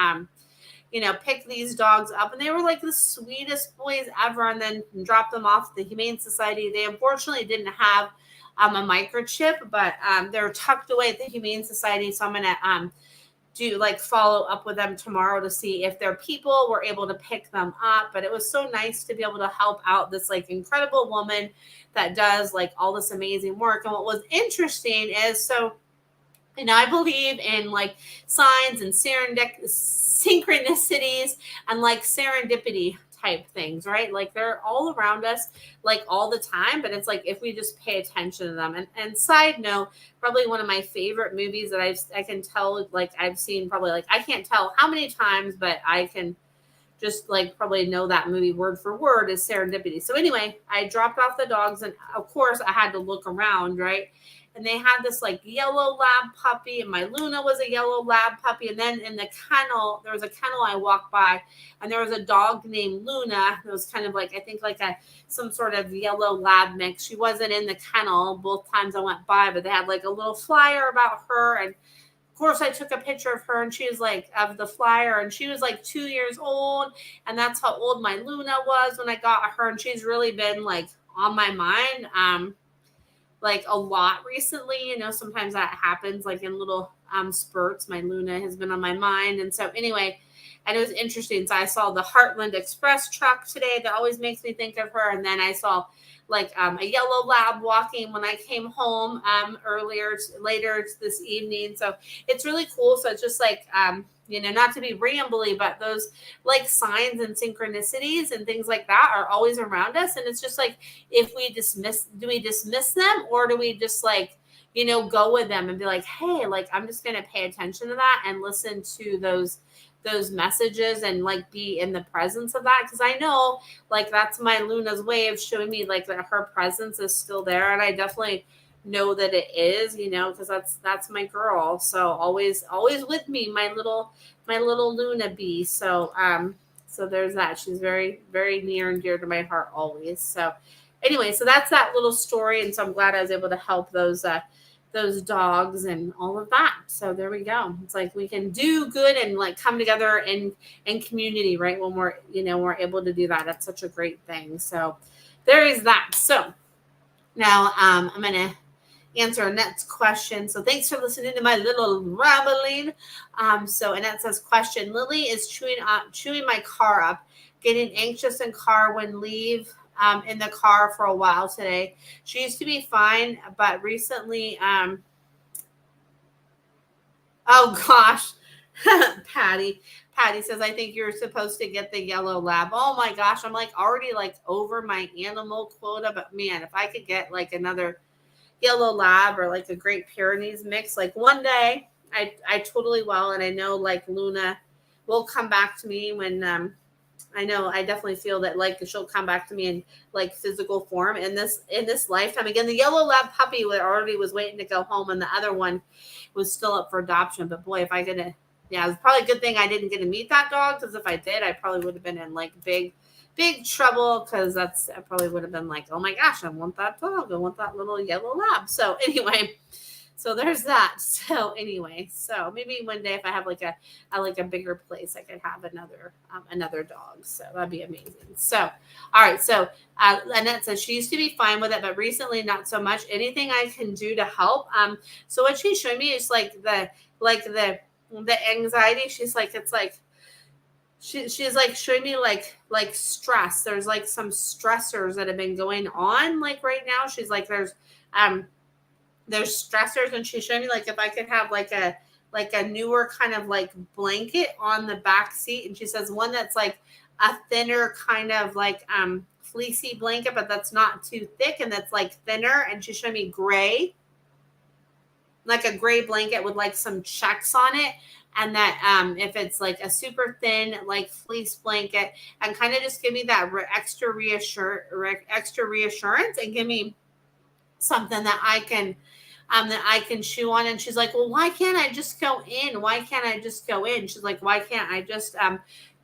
picked these dogs up, and they were like the sweetest boys ever, and then dropped them off at the Humane Society. They unfortunately didn't have a microchip, but they're tucked away at the Humane Society. So I'm gonna do like follow up with them tomorrow to see if their people were able to pick them up. But it was so nice to be able to help out this like incredible woman that does like all this amazing work. And what was interesting is, so I believe in like signs and synchronicities and like serendipity type things, right? Like they're all around us like all the time, but it's like if we just pay attention to them. And side note, probably one of my favorite movies that I can tell, like I've seen probably like, I can't tell how many times, but I can just like probably know that movie word for word, is Serendipity. So anyway, I dropped off the dogs, and of course I had to look around, right? And they had this like yellow lab puppy, and my Luna was a yellow lab puppy. And then in the kennel, there was a kennel I walked by, and there was a dog named Luna. It was kind of like, I think like some sort of yellow lab mix. She wasn't in the kennel both times I went by, but they had like a little flyer about her. And of course I took a picture of her, and she was like, of the flyer, and she was like 2 years old. And that's how old my Luna was when I got her. And she's really been like on my mind, like a lot recently. Sometimes that happens like in little spurts. My Luna has been on my mind. And so anyway, And it was interesting. So I saw the Heartland Express truck today that always makes me think of her. And then I saw like a yellow lab walking when I came home later this evening. So it's really cool. So it's just like, not to be rambly, but those like signs and synchronicities and things like that are always around us. And it's just like, do we dismiss them, or do we just like, go with them and be like, hey, like, I'm just going to pay attention to that and listen to those messages and like be in the presence of that. Cause I know like that's my Luna's way of showing me like that her presence is still there. And I definitely know that it is, cause that's my girl. So always with me, my little Luna bee. So, so there's that. She's very, very near and dear to my heart always. So anyway, so that's that little story. And so I'm glad I was able to help those dogs and all of that. So there we go. It's like we can do good and like come together in community, right? When we're able to do that. That's such a great thing. So there is that. So now I'm going to answer Annette's question. So thanks for listening to my little rambling. So Annette says, question, Lily is chewing my car up, getting anxious in car when leave in the car for a while today. She used to be fine, but recently, oh gosh, Patty says, I think you're supposed to get the yellow lab. Oh my gosh, I'm like already like over my animal quota, but man, if I could get like another yellow lab or like a Great Pyrenees mix, like one day I totally will. And I know like Luna will come back to me when, I know I definitely feel that like she'll come back to me in like physical form in this lifetime. Again, the yellow lab puppy already was waiting to go home, and the other one was still up for adoption. But boy, if I could, it's probably a good thing I didn't get to meet that dog, because if I did, I probably would have been in like big trouble, because I probably would have been like, oh my gosh, I want that dog. I want that little yellow lab. So anyway. So there's that. So anyway, so maybe one day if I have like a bigger place, I could have another dog. So that'd be amazing. So, all right. So Annette says she used to be fine with it, but recently not so much. Anything I can do to help? So what she's showing me is like the anxiety. She's like, it's like, she's like showing me like stress. There's like some stressors that have been going on like right now. She's like, there's stressors, and she's showing me like if I could have like a newer kind of like blanket on the back seat. And she says one that's like a thinner kind of like fleecy blanket, but that's not too thick and that's like thinner. And she's showing me gray, like a gray blanket with like some checks on it. And that if it's like a super thin like fleece blanket, and kind of just give me that extra reassurance and give me something that I can chew on. And she's like, well, why can't I just go in? Why can't I just go in? She's like, why can't I just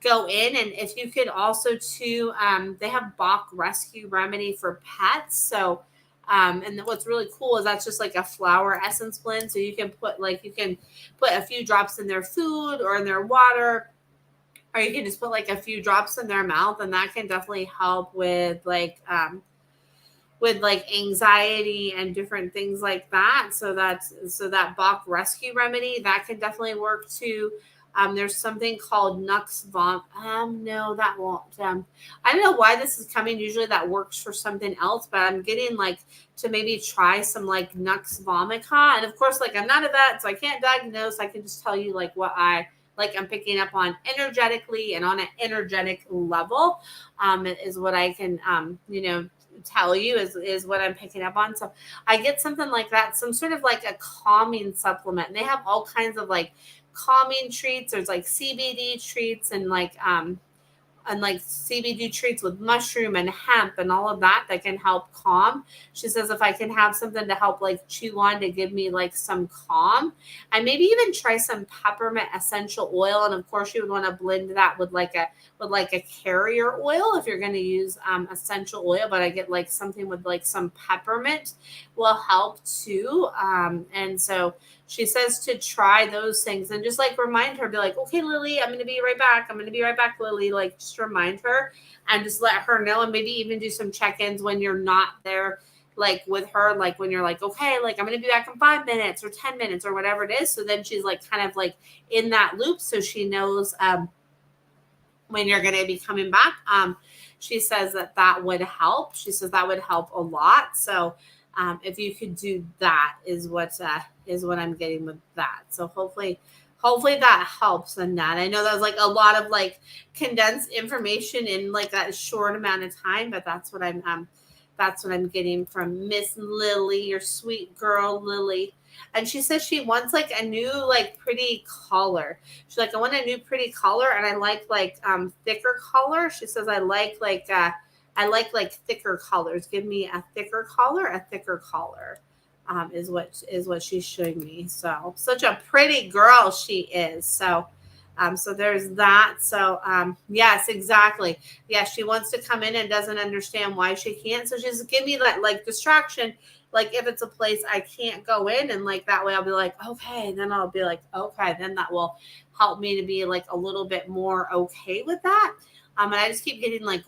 go in? And if you could also too, they have Bach Rescue Remedy for pets. So and what's really cool is that's just like a flower essence blend. So you can put a few drops in their food or in their water, or you can just put like a few drops in their mouth, and that can definitely help with anxiety and different things like that. So that Bach Rescue Remedy, that can definitely work too. There's something called Nux Vom. No, that won't. I don't know why this is coming. Usually that works for something else, but I'm getting like to maybe try some like Nux Vomica. And of course, like I'm not a vet, so I can't diagnose. I can just tell you like what I'm picking up on energetically and on an energetic level, is what I can, tell you is what I'm picking up on. So I get something like that, some sort of like a calming supplement. And they have all kinds of like calming treats. There's like CBD treats and like CBD treats with mushroom and hemp and all of that can help calm. She says if I can have something to help like chew on to give me like some calm, and maybe even try some peppermint essential oil. And of course you would want to blend that with like a carrier oil if you're going to use essential oil. But I get like something with like some peppermint will help too. And so she says to try those things and just like remind her, be like, okay, Lily, I'm going to be right back. I'm going to be right back, Lily. Like just remind her and just let her know, and maybe even do some check-ins when you're not there, like with her, like when you're like, okay, like I'm going to be back in 5 minutes or 10 minutes or whatever it is. So then she's like kind of like in that loop. So she knows, when you're going to be coming back. She says that would help. She says that would help a lot. So if you could do that is what I'm getting with that. So hopefully that helps in that. I know that was like a lot of like condensed information in like that short amount of time, but that's what I'm getting from Miss Lily, your sweet girl Lily. And she says she wants like a new like pretty collar. She's like, I want a new pretty collar, and I like thicker collar. She says I like thicker collars. Give me a thicker collar, is what she's showing me. So such a pretty girl she is. So so there's that. So yes, exactly. Yes, she wants to come in and doesn't understand why she can't. So she's give me that like distraction. Like if it's a place I can't go in, and like that way I'll be like, okay, and then I'll be like, okay, then that will help me to be like a little bit more okay with that. And I just keep getting like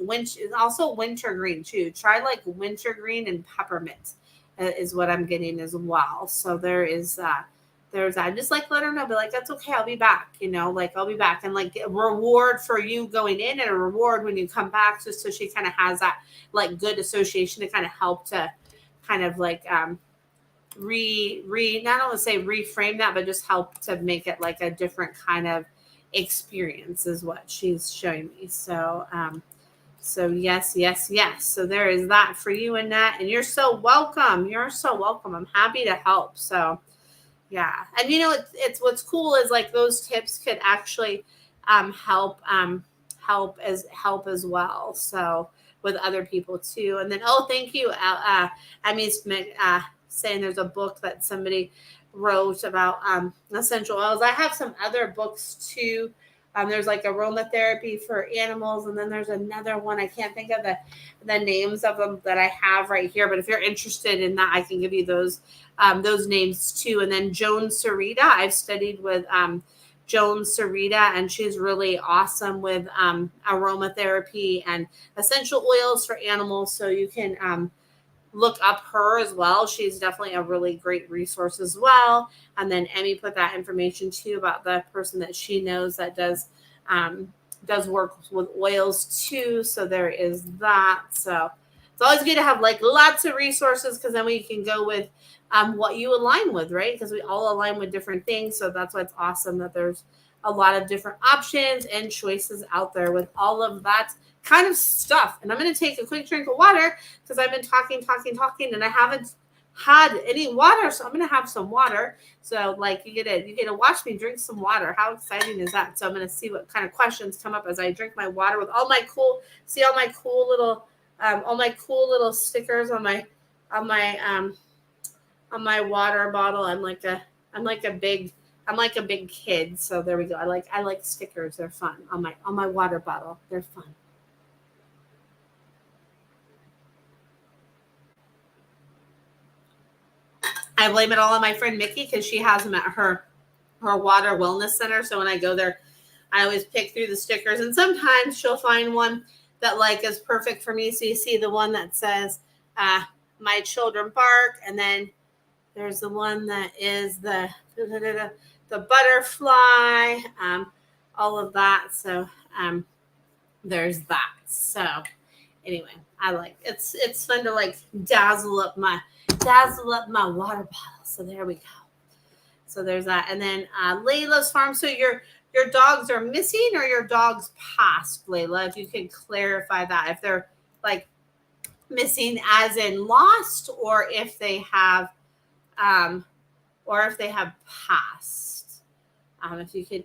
also wintergreen too. Try like wintergreen and peppermint is what I'm getting as well. So there's that. Just like let her know, be like, that's okay, I'll be back, like I'll be back, and like a reward for you going in and a reward when you come back, just so she kind of has that like good association to kind of help to kind of like not only say reframe that, but just help to make it like a different kind of experience is what she's showing me. So so yes. So there is that for you, Annette, and you're so welcome. I'm happy to help. So yeah. And it's what's cool is like those tips could actually help as well. So with other people too. And then thank you, Emmy Smith, saying there's a book that somebody wrote about essential oils. I have some other books too. There's like aromatherapy for animals, and then there's another one. I can't think of the names of them that I have right here, but if you're interested in that, I can give you those names too. And then Joan Sarita, I've studied with Joan Sarita, and she's really awesome with aromatherapy and essential oils for animals. So you can look up her as well. She's definitely a really great resource as well. And then Emmy put that information too about the person that she knows that does work with oils too. So there is that. So it's always good to have like lots of resources, because then we can go with what you align with, right? Because we all align with different things. So that's why it's awesome that there's a lot of different options and choices out there with all of that kind of stuff. And I'm going to take a quick drink of water because I've been talking, and I haven't had any water. So I'm going to have some water. So like you get to watch me drink some water. How exciting is that? So I'm going to see what kind of questions come up as I drink my water with all my cool little stickers on my water bottle. I'm like a big kid. So there we go. I like stickers. They're fun on my water bottle. They're fun. I blame it all on my friend Mickey because she has them at her water wellness center. So when I go there, I always pick through the stickers, and sometimes she'll find one that like is perfect for me. So you see the one that says my children bark, and then there's the one that is the butterfly, all of that. So there's that. So anyway, I like it's fun to like dazzle up my water bottle. So there we go. So there's that. And then Layla's farm. So your dogs are missing or your dogs passed, Layla? If you can clarify that, if they're like missing as in lost, or if they have passed. If you could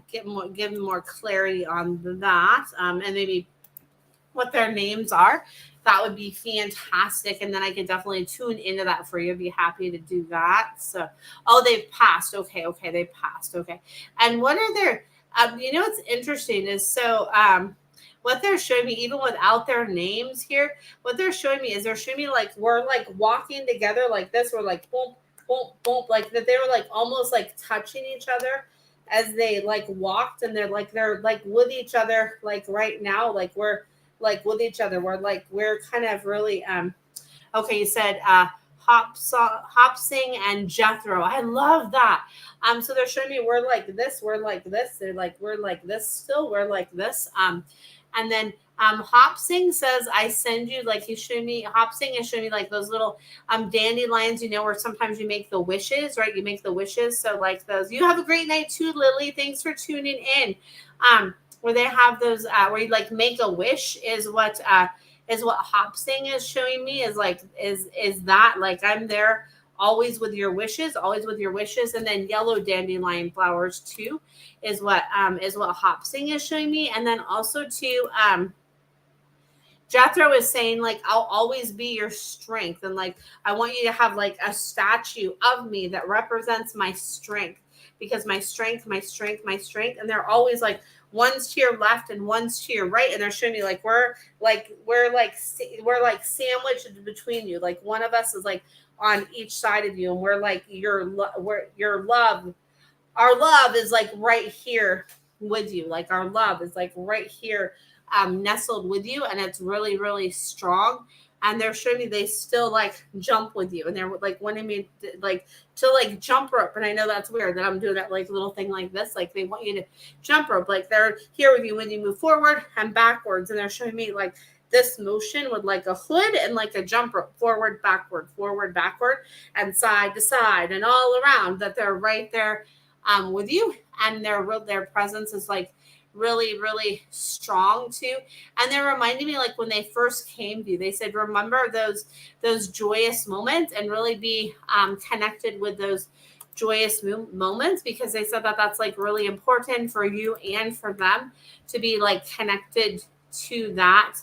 give more clarity on that, and maybe what their names are, that would be fantastic. And then I can definitely tune into that for you. I'd be happy to do that. So, they've passed. Okay. They passed. Okay. And what are their, what's interesting is, so, what they're showing me, even without their names here, what they're showing me is like, we're like walking together like this. We're like, boom, boom, boom, like that. They were like almost like touching each other as they like walked, and they're like with each other, like right now, like we're like with each other. We're kind of really, okay. You said, Hop Sing and Jethro. I love that. So they're showing me we're like this, we're like this. They're like we're like this still, we're like this. And then Hop Sing says I send you, like he's showing me, Hop Sing is showing me like those little dandelions, where sometimes you make the wishes, right? You make the wishes. So like those. You have a great night too, Lily. Thanks for tuning in. Where they have those where you like make a wish is what Hop Sing is showing me, is like is that like I'm there always with your wishes, and then yellow dandelion flowers too is what Hop Sing is showing me. And then also too Jethro is saying, like, I'll always be your strength. And like, I want you to have like a statue of me that represents my strength, because my strength. And they're always like, one's to your left and one's to your right. And they're showing me like, we're sandwiched between you. Like one of us is like on each side of you. And we're like, your love, our love is like right here with you. Like our love is like right here nestled with you, and it's really, really strong. And they're showing me they still like jump with you, and they're like wanting me to like jump rope. And I know that's weird that I'm doing that like little thing like this. Like they want you to jump rope. Like they're here with you when you move forward and backwards. And they're showing me like this motion with like a hood and like a jump rope, forward, backward, and side to side and all around. That they're right there with you, and their presence is like really, really strong too. And they're reminding me like when they first came to you, they said, remember those joyous moments, and really be connected with those joyous moments, because they said that that's like really important for you and for them to be like connected to that,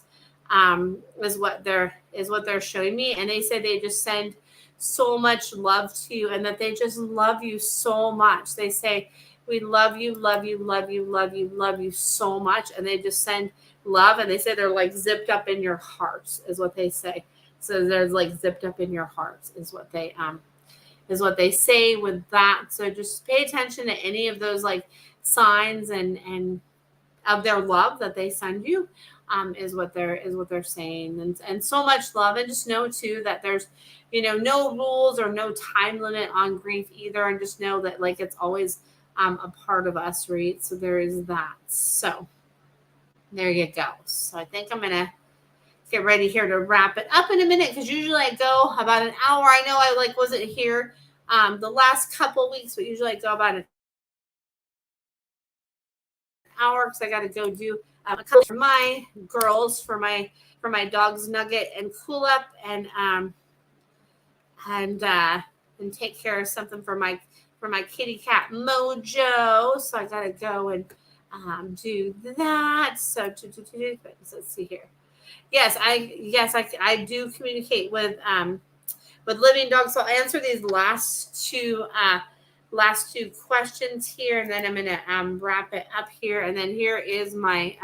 is what they're showing me. And they said they just send so much love to you, and that they just love you so much. They say, we love you so much. And they just send love. And they say they're like zipped up in your hearts, is what they say. So they're like zipped up in your hearts is what they say with that. So just pay attention to any of those like signs and of their love that they send you, is what they're saying. And so much love. And just know too that there's no rules or no time limit on grief either. And just know that like it's always a part of us, right? So there is that. So there you go. So I think I'm gonna get ready here to wrap it up in a minute, because usually I go about an hour. I know I like wasn't here the last couple weeks, but usually I go about an hour, because I got to go do a couple for my girls, for my dogs Nugget and Cool Up, and take care of something for my kitty cat Mojo. So I gotta go and do that. So let's see here. Yes, I do communicate with living dogs. So I'll answer these last two questions here, and then I'm gonna wrap it up here. And then here is my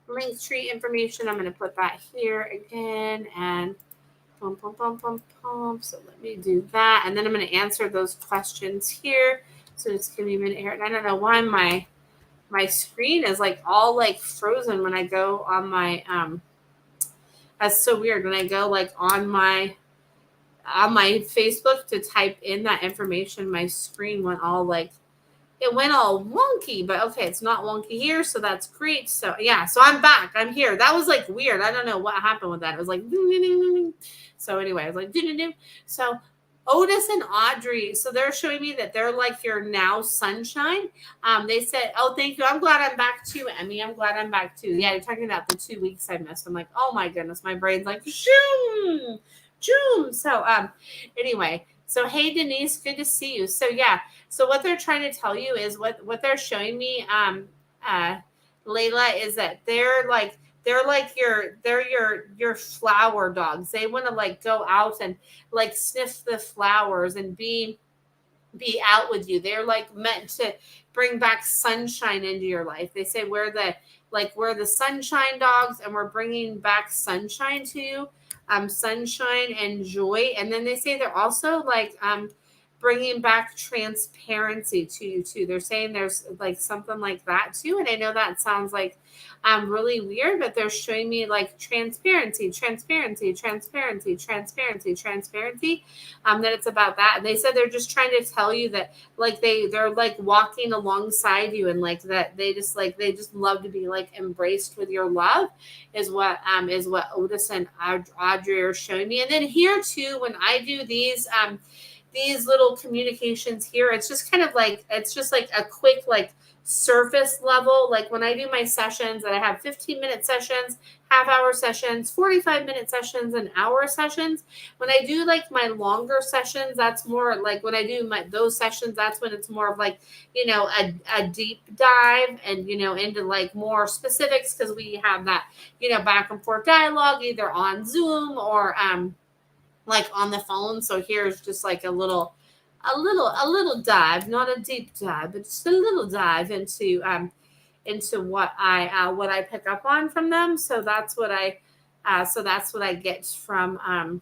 Linktree information. I'm gonna put that here again, and so let me do that, and then I'm going to answer those questions here. So just give me a minute here. And I don't know why my screen is like all like frozen when I go on my that's so weird. When I go like on my Facebook to type in that information, my screen went all like, it went all wonky. But okay, it's not wonky here, so that's great. So yeah, so I'm back. I'm here. That was like weird. I don't know what happened with that. It was like so anyway, I was like so Otis and Audrey, so they're showing me that they're like your now sunshine. They said, oh, thank you. I'm glad I'm back too, Emmy. I'm glad I'm back too. Yeah, you're talking about the 2 weeks I missed. I'm like, oh my goodness, my brain's like zoom. So anyway, so hey Denise, good to see you. So yeah, so what they're trying to tell you is what they're showing me, Layla, is that they're your flower dogs. They want to like go out and like sniff the flowers and be out with you. They're like meant to bring back sunshine into your life. They say we're the sunshine dogs, and we're bringing back sunshine to you, sunshine and joy. And then they say they're also like bringing back transparency to you too. They're saying there's like something like that too. And I know that sounds like really weird, but they're showing me like transparency, transparency, transparency, transparency, transparency. That it's about that. And they said they're just trying to tell you that like they're like walking alongside you, and like that they just love to be like embraced with your love is what Otis and Audrey are showing me. And then here too, when I do these little communications here, it's just kind of like it's just like a quick like surface level. Like when I do my sessions, that I have 15-minute sessions, half-hour sessions, 45-minute sessions, and hour sessions. When I do like my longer sessions, that's more like when I do those sessions, that's when it's more of like, a deep dive and, into like more specifics, because we have that, back and forth dialogue either on Zoom or like on the phone. So here's just like a little dive, not a deep dive, but just a little dive into what I pick up on from them. So that's what I get from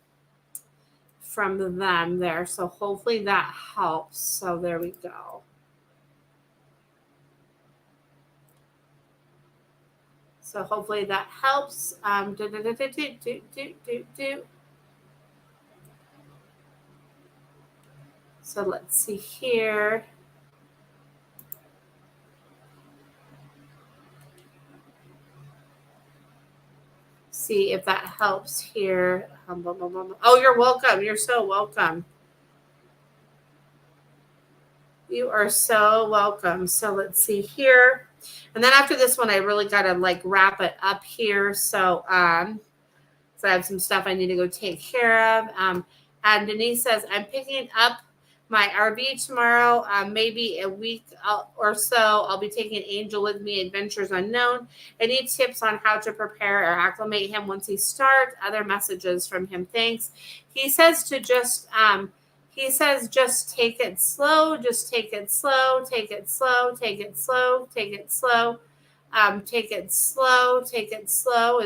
them there. So hopefully that helps. So there we go. So hopefully that helps. So let's see here. See if that helps here. Oh, you're welcome. You're so welcome. You are so welcome. So let's see here. And then after this one, I really got to like wrap it up here. So I have some stuff I need to go take care of. And Denise says, I'm picking up my RV tomorrow, maybe a week or so. I'll be taking Angel with me, Adventures Unknown. I need tips on how to prepare or acclimate him once he starts. Other messages from him. Thanks. He says to just take it slow, just take it slow, take it slow, take it slow, take it slow, take it slow, take it slow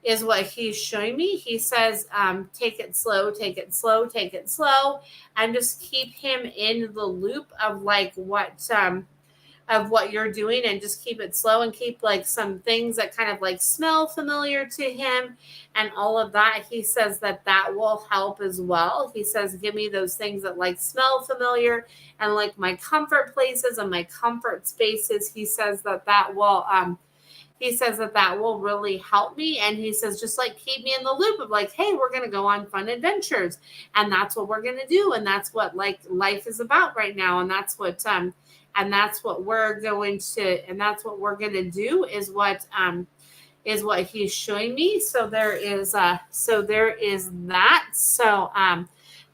is what he's showing me. He says, take it slow, take it slow, take it slow, and just keep him in the loop of like what you're doing, and just keep it slow and keep like some things that kind of like smell familiar to him and all of that. He says that will help as well. He says, give me those things that like smell familiar and like my comfort places and my comfort spaces. He says that will really help me. And he says, just like keep me in the loop of like, hey, we're going to go on fun adventures. And that's what we're going to do. And that's what like life is about right now. And that's what we're going to do is what he's showing me. So there is that. So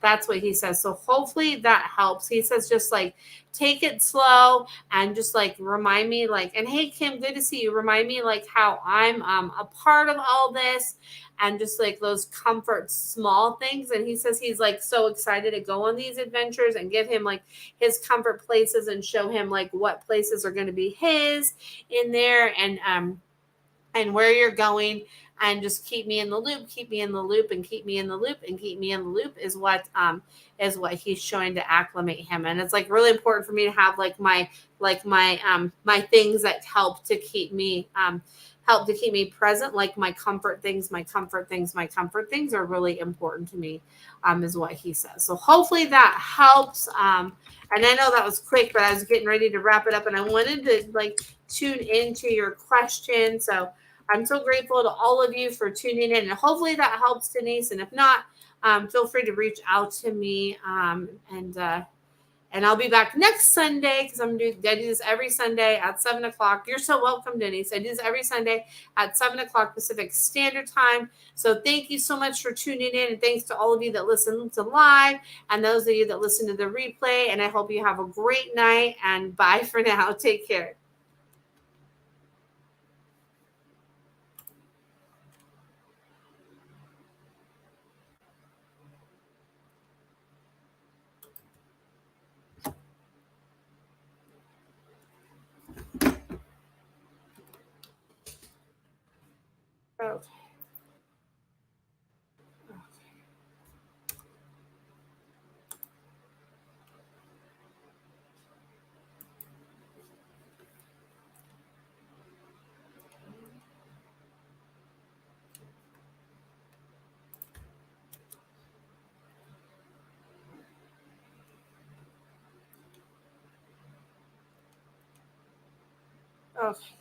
that's what he says. So hopefully that helps. He says, just like take it slow and just like remind me like, and hey, Kim, good to see you. Remind me like how I'm a part of all this, and just like those comfort small things. And he says he's like so excited to go on these adventures and give him like his comfort places and show him like what places are going to be his in there, and where you're going, and just keep me in the loop, keep me in the loop, and keep me in the loop, and keep me in the loop is what he's showing to acclimate him. And it's like really important for me to have like my things that help to keep me present, like my comfort things are really important to me, is what he says. So hopefully that helps. And I know that was quick, but I was getting ready to wrap it up, and I wanted to like tune into your question. So I'm so grateful to all of you for tuning in, and hopefully that helps, Denise. And if not, feel free to reach out to me, and I'll be back next Sunday, because I do this every Sunday at 7:00. You're so welcome, Denise. I do this every Sunday at 7:00 Pacific Standard Time. So thank you so much for tuning in, and thanks to all of you that listen to live and those of you that listen to the replay. And I hope you have a great night, and bye for now. Take care. Okay. Okay.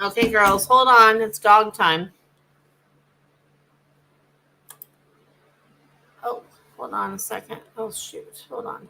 Okay, girls, hold on. It's dog time. Oh, hold on a second. Oh, shoot. Hold on.